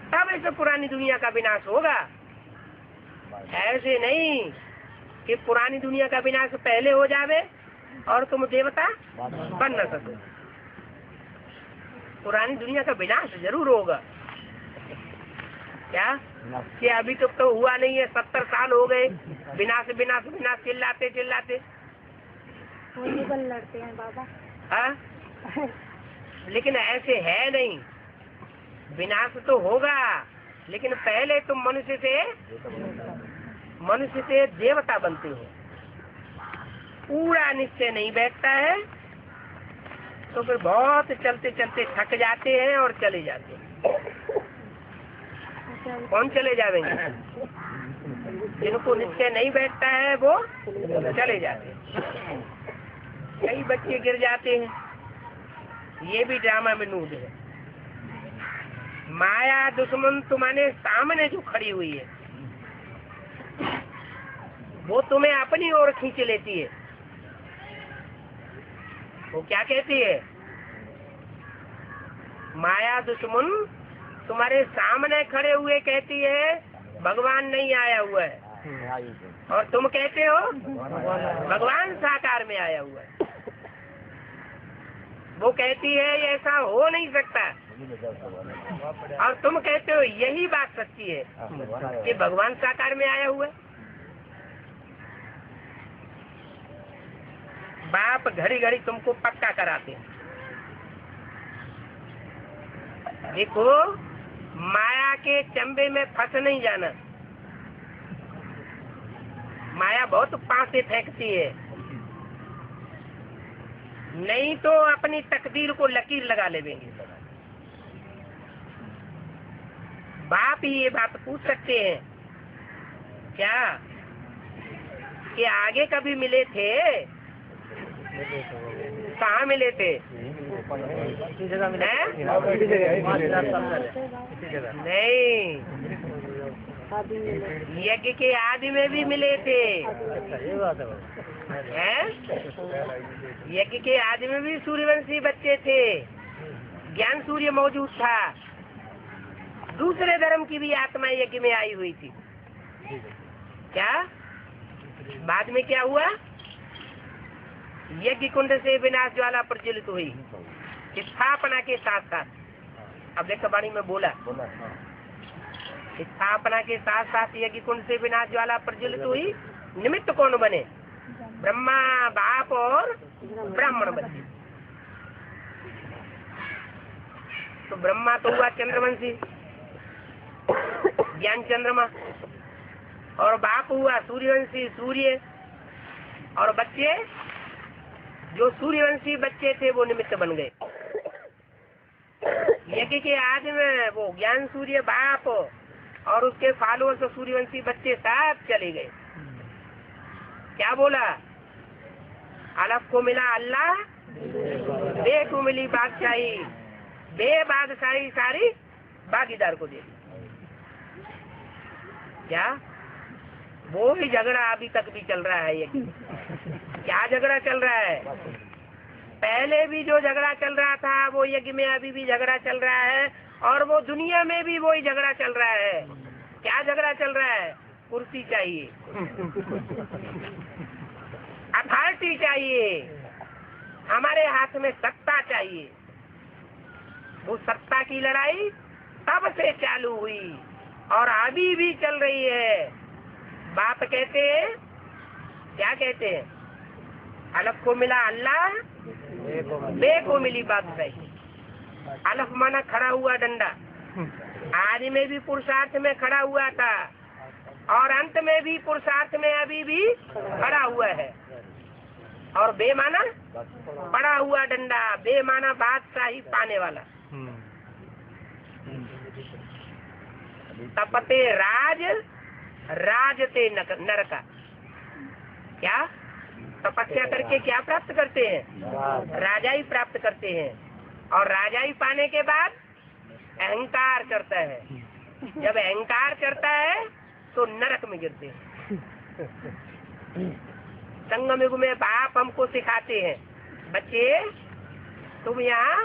तब ऐसे पुरानी दुनिया का विनाश होगा। ऐसे नहीं कि पुरानी दुनिया का विनाश पहले हो जावे और तुम देवता बन न सको। पुरानी दुनिया का विनाश जरूर होगा। क्या कि अभी तक तो हुआ नहीं है, 70 साल हो गए विनाश विनाश विनाश चिल्लाते चिल्लाते लड़ते हैं बाबा। हाँ, लेकिन ऐसे है नहीं। विनाश तो होगा, लेकिन पहले तुम मनुष्य से देवता बनते हो। पूरा निश्चय नहीं बैठता है तो फिर बहुत चलते चलते थक जाते हैं और चले जाते हैं। कौन चले जाएंगे? जिनको निश्चय नहीं बैठता है वो चले जाते हैं। कई बच्चे गिर जाते हैं, ये भी ड्रामा में नूड है। माया दुश्मन तुम्हारे सामने जो खड़ी हुई है वो तुम्हें अपनी ओर खींच लेती है। वो क्या कहती है? माया दुश्मन तुम्हारे सामने खड़े हुए कहती है भगवान नहीं आया हुआ है, और तुम कहते हो भगवान साकार में आया हुआ है। वो कहती है ऐसा हो नहीं सकता, और तुम कहते हो यही बात सच्ची है कि भगवान साकार में आया हुआ है। बाप घड़ी घड़ी तुमको पक्का कराते हैं। देखो, माया के चंबे में फंस नहीं जाना। माया बहुत पासे फेंकती है, नहीं तो अपनी तकदीर को लकीर लगा लेंगे। बाप ही ये बात पूछ सकते हैं क्या कि आगे कभी मिले थे? कहाँ मिले थे? नहीं, यज्ञ के आदि में भी मिले थे। यज्ञ के आदि में भी सूर्यवंशी बच्चे थे, ज्ञान सूर्य मौजूद था। दूसरे धर्म की भी आत्मा यज्ञ में आई हुई थी। क्या बाद में क्या हुआ? यज्ञ कुंड से विनाश ज्वाला प्रज्वलित हुई स्थापना के साथ साथ। अब देखो वाणी में बोला स्थापना के साथ साथ यज्ञ कुंड से विनाश ज्वाला प्रज्वलित हुई। निमित्त कौन बने? ब्रह्मा बाप और ब्राह्मण बने। तो ब्रह्मा तो हुआ चंद्रवंशी, ज्ञान चंद्रमा, और बाप हुआ सूर्यवंशी सूर्य, और बच्चे जो सूर्यवंशी बच्चे थे वो निमित्त बन गए। यज्ञ के आदि में वो ज्ञान सूर्य बाप और उसके फॉलोअर्स सूर्यवंशी बच्चे सब चले गए। क्या बोला? अलफ को मिला अल्लाह, बे को मिली बादशाही, बे बादशाही सारी भागीदार को दे। क्या वो भी झगड़ा अभी तक भी चल रहा है? यज्ञ क्या झगड़ा चल रहा है? पहले भी जो झगड़ा चल रहा था वो यज्ञ में अभी भी झगड़ा चल रहा है, और वो दुनिया में भी वही झगड़ा चल रहा है। क्या झगड़ा चल रहा है? कुर्सी चाहिए, अथॉरिटी चाहिए, हमारे हाथ में सत्ता चाहिए। वो सत्ता की लड़ाई तब से चालू हुई और अभी भी चल रही है। बाप कहते हैं, क्या कहते हैं? अलफ को मिला अल्लाह, बे को मिली बादशाही। अलफ माना खड़ा हुआ डंडा, आदि में भी पुरुषार्थ में खड़ा हुआ था और अंत में भी पुरुषार्थ में अभी भी खड़ा हुआ है। और बे माना पड़ा हुआ डंडा, बे माना बादशाही पाने वाला। तपते राज राजते नरका। क्या तपस्या करके क्या प्राप्त करते हैं? राजाई प्राप्त करते हैं, और राजाई पाने के बाद अहंकार करता है। जब अहंकार करता है तो नरक में गिरते हैं। संगम युग में बाप हमको सिखाते हैं, बच्चे तुम यहाँ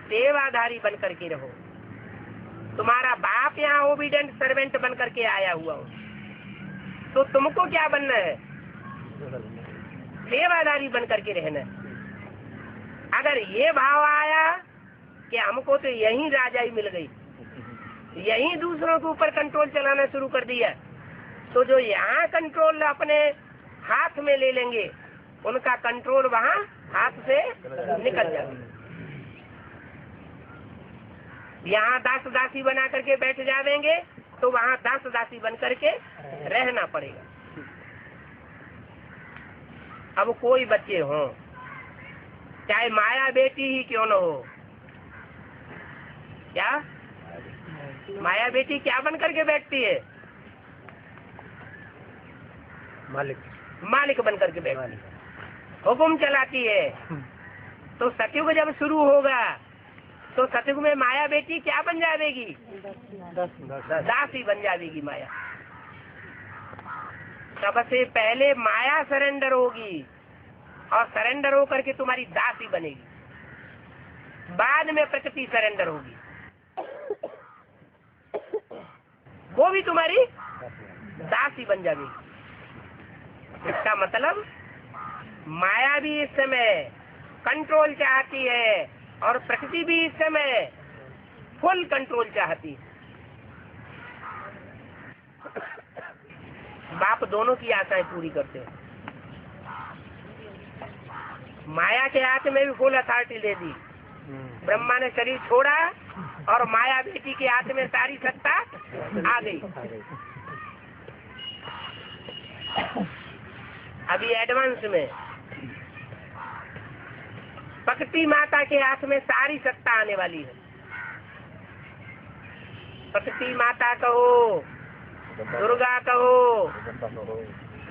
सेवाधारी बन करके रहो। तुम्हारा बाप यहाँ ओबीडेंट सर्वेंट बन करके आया हुआ हो, तो तुमको क्या बनना है? सेवादारी बन करके रहना है। अगर ये भाव आया कि हमको तो यही राजाई मिल गई, यही दूसरों के ऊपर कंट्रोल चलाना शुरू कर दिया, तो जो यहाँ कंट्रोल अपने हाथ में ले लेंगे उनका कंट्रोल वहाँ हाथ से निकल जाएगा। यहाँ दास दासी बना करके बैठ जाएंगे तो वहाँ दास दासी बन करके रहना पड़ेगा। अब कोई बच्चे हों, चाहे माया बेटी ही क्यों न हो, क्या माया बेटी क्या बन करके बैठती है? मालिक बन करके बैठती है, हुक्म चलाती है। तो सतयुग जब शुरू होगा तो सतयुग में माया बेटी क्या बन जाएगी? दासी बन जाएगी माया। सबसे पहले माया सरेंडर होगी और सरेंडर होकर के तुम्हारी दासी बनेगी, बाद में प्रकृति सरेंडर होगी, वो भी तुम्हारी दासी बन जाएगी। इसका मतलब माया भी इस समय कंट्रोल चाहती है और प्रकृति भी इस समय फुल कंट्रोल चाहती है। बाप दोनों की आशाएं पूरी करते हैं। माया के हाथ में भी फुल अथॉरिटी दे दी। ब्रह्मा ने शरीर छोड़ा और माया बेटी के हाथ में सारी सत्ता आ गई। अभी एडवांस में प्रकृति माता के हाथ में सारी सत्ता आने वाली है। प्रकृति माता कहो, दुर्गा कहो,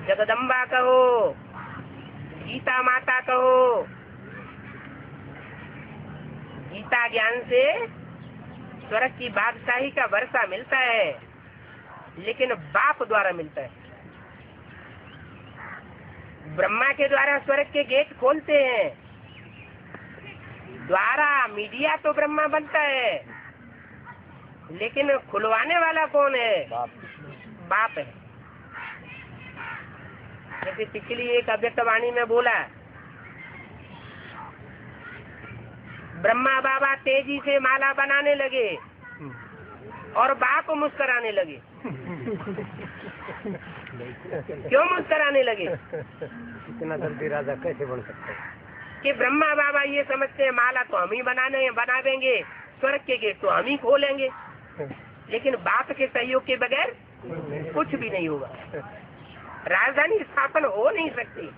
जगदम्बा कहो, गीता माता कहो। गीता ज्ञान से स्वर्ग की बादशाही का वर्षा मिलता है, लेकिन बाप द्वारा मिलता है। ब्रह्मा के द्वारा स्वर्ग के गेट खोलते हैं, द्वारा मीडिया तो ब्रह्मा बनता है, लेकिन खुलवाने वाला कौन है? बाप है। जैसे पिछली एक अव्यक्तवाणी में बोला, ब्रह्मा बाबा तेजी से माला बनाने लगे और बाप मुस्कराने लगे। क्यों मुस्कराने लगे? इतना जल्दी राजा कैसे बन सकते हैं? कि ब्रह्मा बाबा ये समझते हैं माला तो हम ही बना देंगे, स्वर्ग के गेट तो हम ही खोलेंगे, लेकिन बाप के सहयोग के बगैर कुछ भी नहीं होगा। राजधानी स्थापन हो नहीं सकती।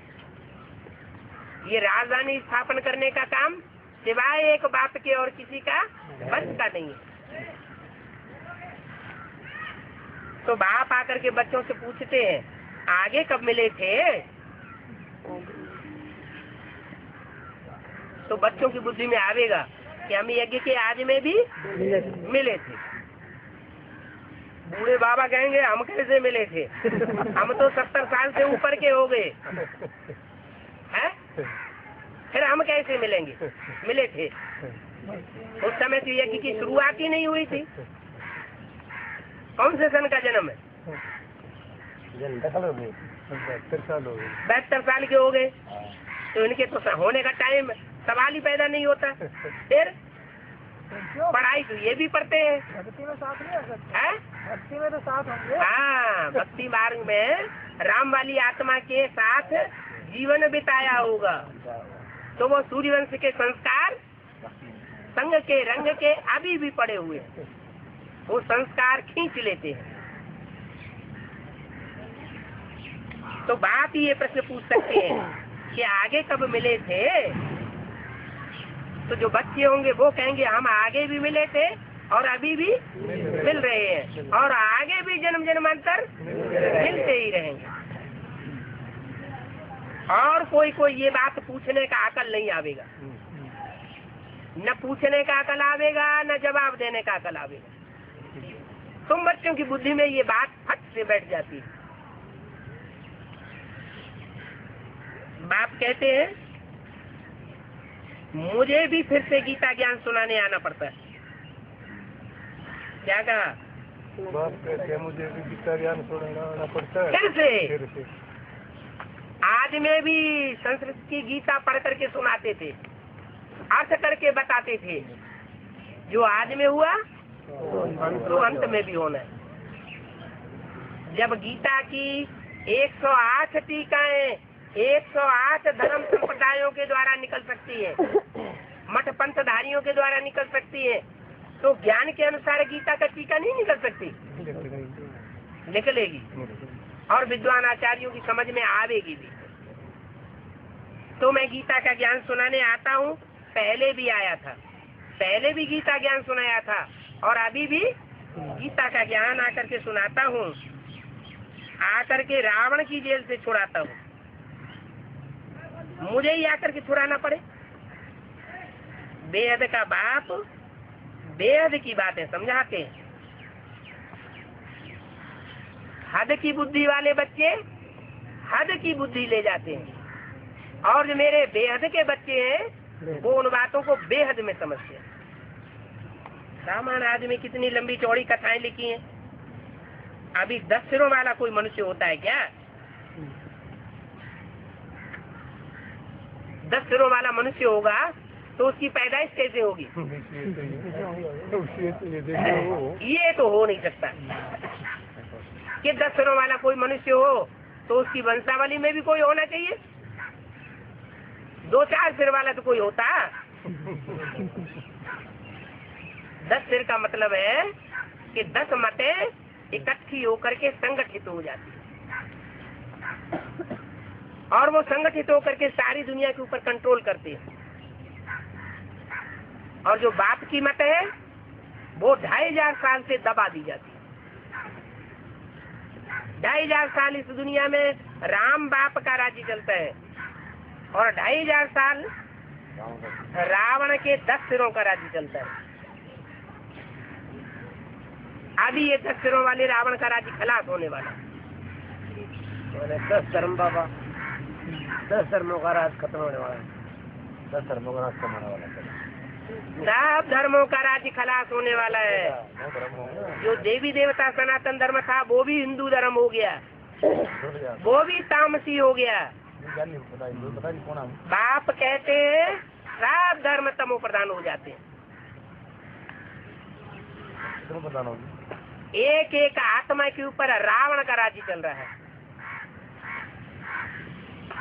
ये राजधानी स्थापन करने का काम सिवाय एक बाप के और किसी का बस का नहीं है। तो बाप आकर के बच्चों से पूछते हैं, आगे कब मिले थे? तो बच्चों की बुद्धि में आवेगा कि हम यज्ञ के आज में भी मिले थे। बूढ़े बाबा कहेंगे हम कैसे मिले थे, हम तो 70 साल से ऊपर के हो गए हैं, फिर हम कैसे मिलेंगे? मिले थे। उस समय तो यज्ञ की शुरुआत ही नहीं हुई थी। कौन से सन का जन्म है? 72 साल के हो गए, तो इनके तो होने का टाइम सवाल ही पैदा नहीं होता। फिर पढ़ाई तो ये भी पढ़ते हैं, भक्ति में साथ नहीं आ सकते है? भक्ति में तो साथ होंगे। हाँ, भक्ति मार्ग में राम वाली आत्मा के साथ जीवन बिताया होगा, तो वो सूर्यवंश के संस्कार संग के रंग के अभी भी पड़े हुए, वो संस्कार खींच लेते हैं। तो बाप ये प्रश्न पूछ सकते हैं कि आगे कब मिले थे? तो जो बच्चे होंगे वो कहेंगे हम आगे भी मिले थे और अभी भी मिल रहे हैं और आगे भी जन्म जन्मांतर मिलते ही रहेंगे। और कोई ये बात पूछने का अकल नहीं आवेगा, न पूछने का अकल आवेगा, न जवाब देने का अकल आवेगा। तुम बच्चों की बुद्धि में ये बात फट से बैठ जाती है। बाप कहते हैं मुझे भी फिर से गीता ज्ञान सुनाने आना पड़ता है। क्या कहा? बाप कहते हैं मुझे भी गीता ज्ञान सुनाना आना पड़ता है फिर से। आज में भी संस्कृत की गीता पढ़ करके सुनाते थे, अर्थ करके बताते थे। जो आज में हुआ तो अंत में भी होना है। जब गीता की 108 टीकाएं 108 धर्म संप्रदायों के द्वारा निकल सकती है, मठ पंथधारियों के द्वारा निकल सकती है, तो ज्ञान के अनुसार गीता का टीका नहीं निकल सकती? निकलेगी और विद्वान आचार्यों की समझ में आवेगी भी। तो मैं गीता का ज्ञान सुनाने आता हूँ, पहले भी आया था, पहले भी गीता ज्ञान सुनाया था और अभी भी गीता का ज्ञान आकर के सुनाता हूँ, आकर के रावण की जेल से छुड़ाता हूँ। मुझे ही आकर के छुड़ाना पड़े। बेहद का बाप बेहद की बातें समझाते हैं। हद की बुद्धि वाले बच्चे हद की बुद्धि ले जाते हैं, और जो मेरे बेहद के बच्चे हैं वो उन बातों को बेहद में समझते हैं। रामायण आदि में कितनी लंबी चौड़ी कथाएं लिखी हैं। अभी 10 सिरों वाला कोई मनुष्य होता है क्या? 10 सिरों वाला मनुष्य होगा तो उसकी पैदाइश कैसे होगी? ये तो हो नहीं सकता कि 10 सिरों वाला कोई मनुष्य हो तो उसकी वंशावली में भी कोई होना चाहिए। 2-4 सिर वाला तो कोई होता। 10 सिर का मतलब है कि 10 मतें इकट्ठी होकर के संगठित हो जाती है, और वो संगठित होकर के सारी दुनिया के ऊपर कंट्रोल करते हैं। और जो बाप की मत है वो 2500 साल से दबा दी जाती है। 2500 साल इस दुनिया में राम बाप का राज्य चलता है, और 2500 साल रावण के 10 सिरों का राज्य चलता है। अभी ये 10 सिरों वाले रावण का राज्य खलास होने वाला। 10 धर्म बाबा, 10 धर्मों का राज खत्म होने वाला है। 10 धर्मों का राज खत्म होने वाला है। सब धर्मों का राज्य खलास होने वाला है। जो देवी देवता सनातन धर्म था वो भी हिंदू धर्म हो गया, वो भी तामसी हो गया। बाप कहते हैं सब धर्म तमो प्रधान हो जाते हैं। एक एक आत्मा के ऊपर रावण का राज्य चल रहा है।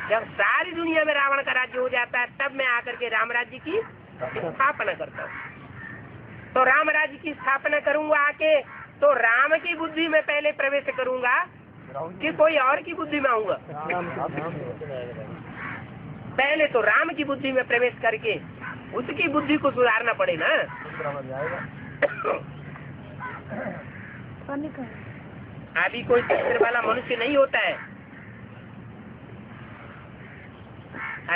जब सारी दुनिया में रावण का राज्य हो जाता है तब मैं आकर के राम राज्य की स्थापना करता हूँ। तो राम राज्य की स्थापना करूंगा आके, तो राम की बुद्धि में पहले प्रवेश करूंगा कि कोई और की बुद्धि में आऊंगा? पहले तो राम की बुद्धि में प्रवेश करके उसकी बुद्धि को सुधारना पड़े ना। अभी कोई शस्त्र वाला मनुष्य नहीं होता है।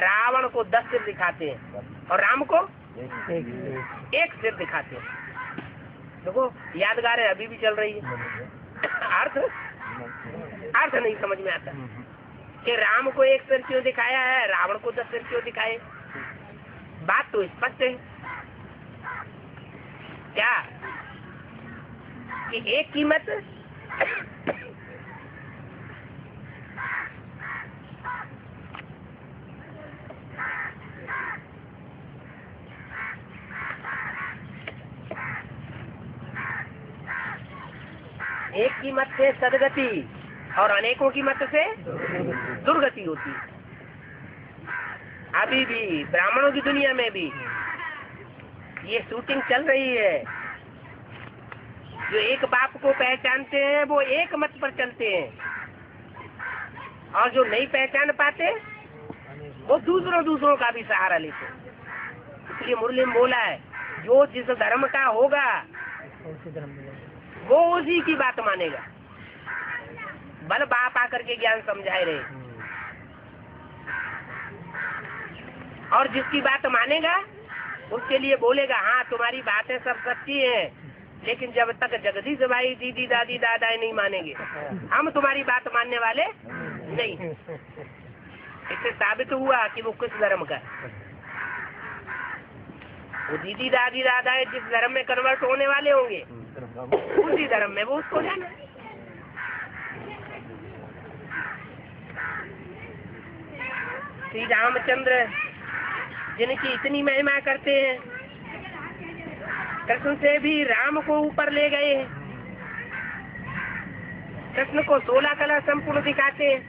रावण को 10 सिर दिखाते हैं और राम को एक सिर दिखाते हैं। देखो यादगार है, अभी भी चल रही है। अर्थ नहीं समझ में आता कि राम को एक सिर क्यों दिखाया है, रावण को 10 सिर क्यों दिखाए। बात तो स्पष्ट है क्या कि एक कीमत एक की मत से सदगति और अनेकों की मत से दुर्गति होती है। अभी भी ब्राह्मणों की दुनिया में भी ये शूटिंग चल रही है। जो एक बाप को पहचानते हैं वो एक मत पर चलते हैं, और जो नहीं पहचान पाते वो दूसरों का भी सहारा लेते हैं। इसलिए मुरली में बोला है जो जिस धर्म का होगा वो उसी की बात मानेगा। बल बाप आकर के ज्ञान समझाए रहे, और जिसकी बात मानेगा उसके लिए बोलेगा हाँ तुम्हारी बातें सब सच्ची हैं, लेकिन जब तक जगदीश भाई दीदी दादी दादा नहीं मानेंगे हम तुम्हारी बात मानने वाले नहीं। इससे साबित हुआ कि वो किस धर्म का है। वो दीदी दादी दादा जिस धर्म में कन्वर्ट होने वाले होंगे उसी धर्म में वो उसको जाना। श्री रामचंद्र जिनकी इतनी महिमा करते हैं, कृष्ण से भी राम को ऊपर ले गए हैं। कृष्ण को 16 कला संपूर्ण दिखाते हैं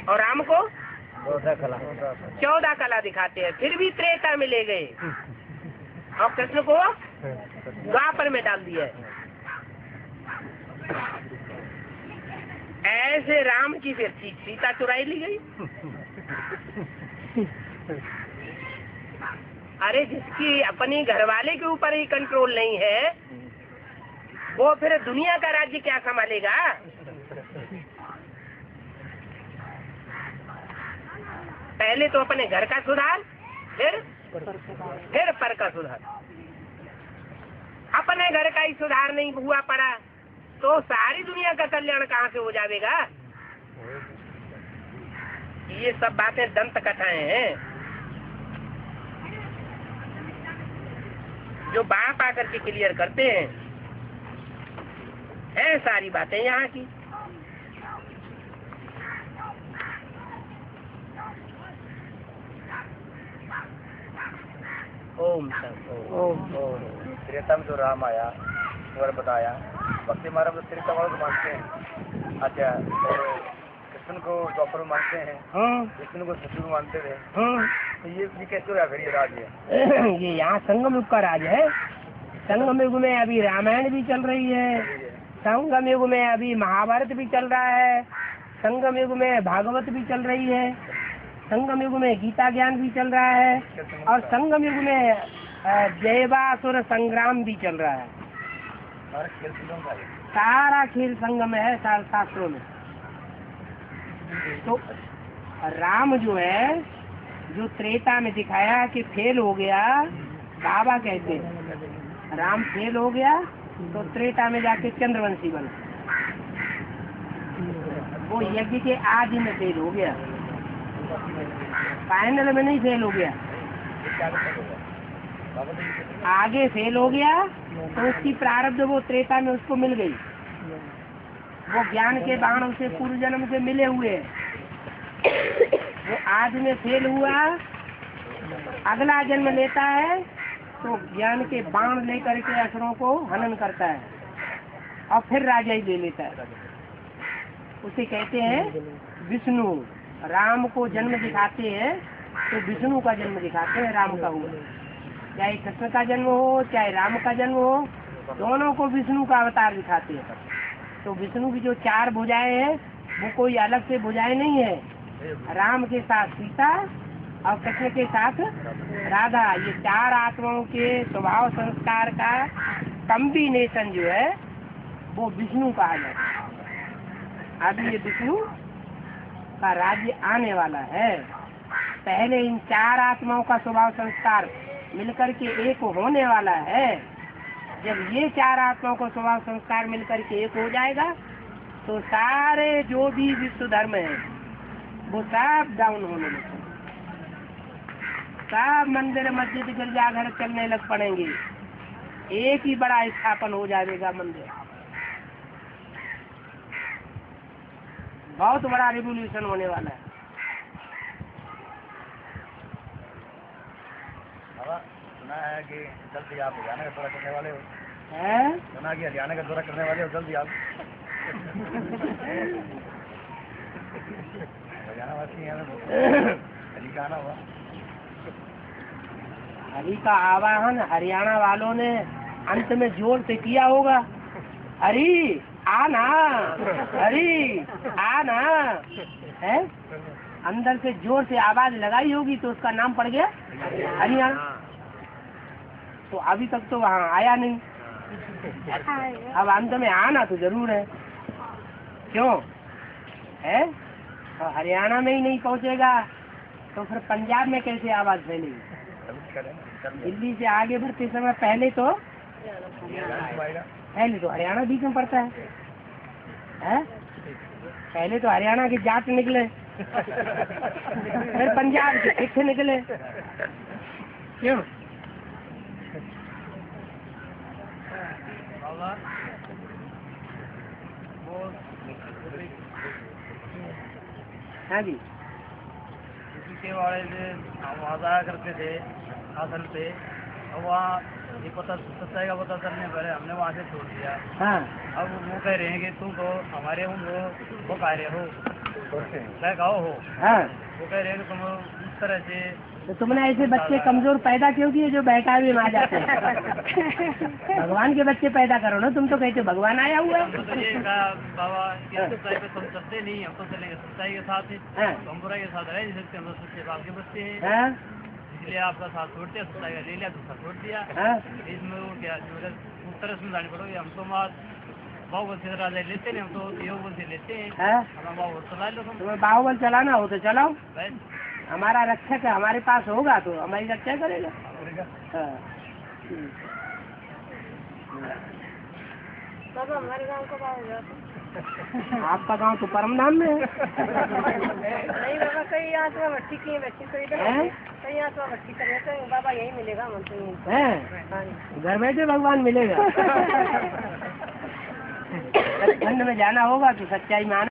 और राम को 14 कला दिखाते हैं। फिर भी त्रेता में ले गए और कृष्ण को द्वापर में डाल दिया है। ऐसे राम की फिर सीता चुराई ली गई। अरे जिसकी अपने घर वाले के ऊपर ही कंट्रोल नहीं है, वो फिर दुनिया का राज्य क्या संभालेगा? पहले तो अपने घर का सुधार, फिर पर का सुधार। अपने घर का ही सुधार नहीं हुआ पड़ा तो सारी दुनिया का कल्याण कहाँ से हो जाएगा? ये सब बातें दंत कथाएं हैं जो बाप आकर के क्लियर करते हैं, है सारी बातें यहाँ की। ओम त्रेता में जो राम आया और बताया, भक्ति मार्ग में त्रेता वालों को मानते हैं। अच्छा, और कृष्ण को द्वापर मानते हैं, कृष्ण को सतयुग मानते थे। तो ये कैसे हुआ फिर ये राज्य? ये यहाँ संगम युग का राज है। संगम युग में अभी रामायण भी चल रही है, संगम युग में अभी महाभारत भी चल रहा है, संगम युग में भागवत भी चल रही है, संगम युग में गीता ज्ञान भी चल रहा है, और संगम युग में जयवासुर संग्राम भी चल रहा है। सारा खेल संगम है शास्त्रों में। तो राम जो है, जो त्रेता में दिखाया कि फेल हो गया, बाबा कहते हैं राम फेल हो गया तो त्रेता में जाके चंद्रवंशी बना। वो यज्ञ के आदि में फेल हो गया, फाइनल में नहीं फेल हो गया, आगे फेल हो गया तो उसकी प्रारब्ध वो त्रेता में उसको मिल गई। वो ज्ञान के बाण उसे पूर्व जन्म से मिले हुए, वो आज में फेल हुआ, अगला जन्म लेता है तो ज्ञान के बाण लेकर के असुरों को हनन करता है और फिर राजा ही ले लेता है। उसे कहते हैं विष्णु। राम को जन्म दिखाते हैं तो विष्णु का जन्म दिखाते हैं, राम का हुआ। चाहे कृष्ण का जन्म हो चाहे राम का जन्म हो, दोनों को विष्णु का अवतार दिखाते हैं। तो विष्णु की जो 4 भुजाएं हैं वो कोई अलग से भुजाएं नहीं है। राम के साथ सीता और कृष्ण के साथ राधा, ये 4 आत्माओं के स्वभाव संस्कार का कॉम्बिनेशन जो है वो विष्णु कहा जाता है। अभी ये विष्णु का राज्य आने वाला है। पहले इन 4 आत्माओं का स्वभाव संस्कार मिलकर के एक होने वाला है। जब ये 4 आत्माओं का स्वभाव संस्कार मिलकर के एक हो जाएगा तो सारे जो भी विश्व धर्म है वो सब डाउन होने लगेंगे, सब मंदिर मस्जिद गिरजाघर चलने लग पड़ेंगे, एक ही बड़ा स्थापन हो जाएगा मंदिर। बहुत बड़ा रिवोल्यूशन होने वाला है। सुना है कि जल्दी आप हरियाणा का दौरा करने वाले हो। हैं? सुना कि हरियाणा का दौरा करने वाले हो जल्दी आप। हरियाणा वासी हैं, हरी का आना हुआ। हरि का आवाहन हरियाणा वालों ने अंत में जोर से किया होगा। हरि आना, हरि आना, है अंदर से जोर से आवाज लगाई होगी तो उसका नाम पड़ गया हरियाणा। तो अभी तक तो वहाँ आया नहीं, अब अंत में आना तो जरूर है। क्यों है? तो हरियाणा में ही नहीं पहुँचेगा तो फिर पंजाब में कैसे आवाज फैलेगी? दिल्ली से आगे बढ़ते समय पहले तो हरियाणा बीच में पड़ता है? पहले तो हरियाणा के जाट निकले, फिर पंजाब के सिख निकले। क्यों? हाँ जी, के वाले से हम वहाँ जाया करते थे आसन पे, और वहाँ ये पता सच्चाई का पता चलने पर हमने वहाँ से छोड़ दिया। हाँ। अब वो कह रहे हैं कि तुम तो हमारे वो कह रहे हो गाँव हो। हाँ। वो कह रहे हैं कि तुम इस तरह से। तो तुमने ऐसे बच्चे कमजोर पैदा क्यों किए जो बहकावे में आ जाते हैं? भगवान के बच्चे पैदा करो ना, तुम तो कहते हो भगवान आया हुआ है। तो ये कहा बाबा कि सच्चाई पे तुम चलते नहीं, हम तो चलेंगे सच्चाई के साथ ही। हम बुराई के साथ रह नहीं सकते, हम सच्चे बाप के बच्चे हैं, इसलिए आपका साथ छोड़ते हैं। सच्चाई का ले लिया, दूसरा छोड़ दिया। इसमें वो क्या उत्तर समझानी पड़ोगे, हम तो बाहुबल से राजा लेते नहीं, हम तो योगबल से लेते हैं। हम बाहुबल चला लो, तुम्हें बाहुबल चलाना हो तो चलाओ, हमारा रक्षक है, हमारे पास होगा तो हमारी रक्षा करेगा। बाबा हमारे गाँव कब आओगे? आपका गांव तो परमधाम में है। नहीं बाबा, कई आत्मा भट्टी की बच्ची कोई कई आत्मा भट्टी कर रहे हैं बाबा, यही मिलेगा मन तो यही। घर बैठे भगवान मिलेगा। ठंड में जाना होगा तो सच्चाई मान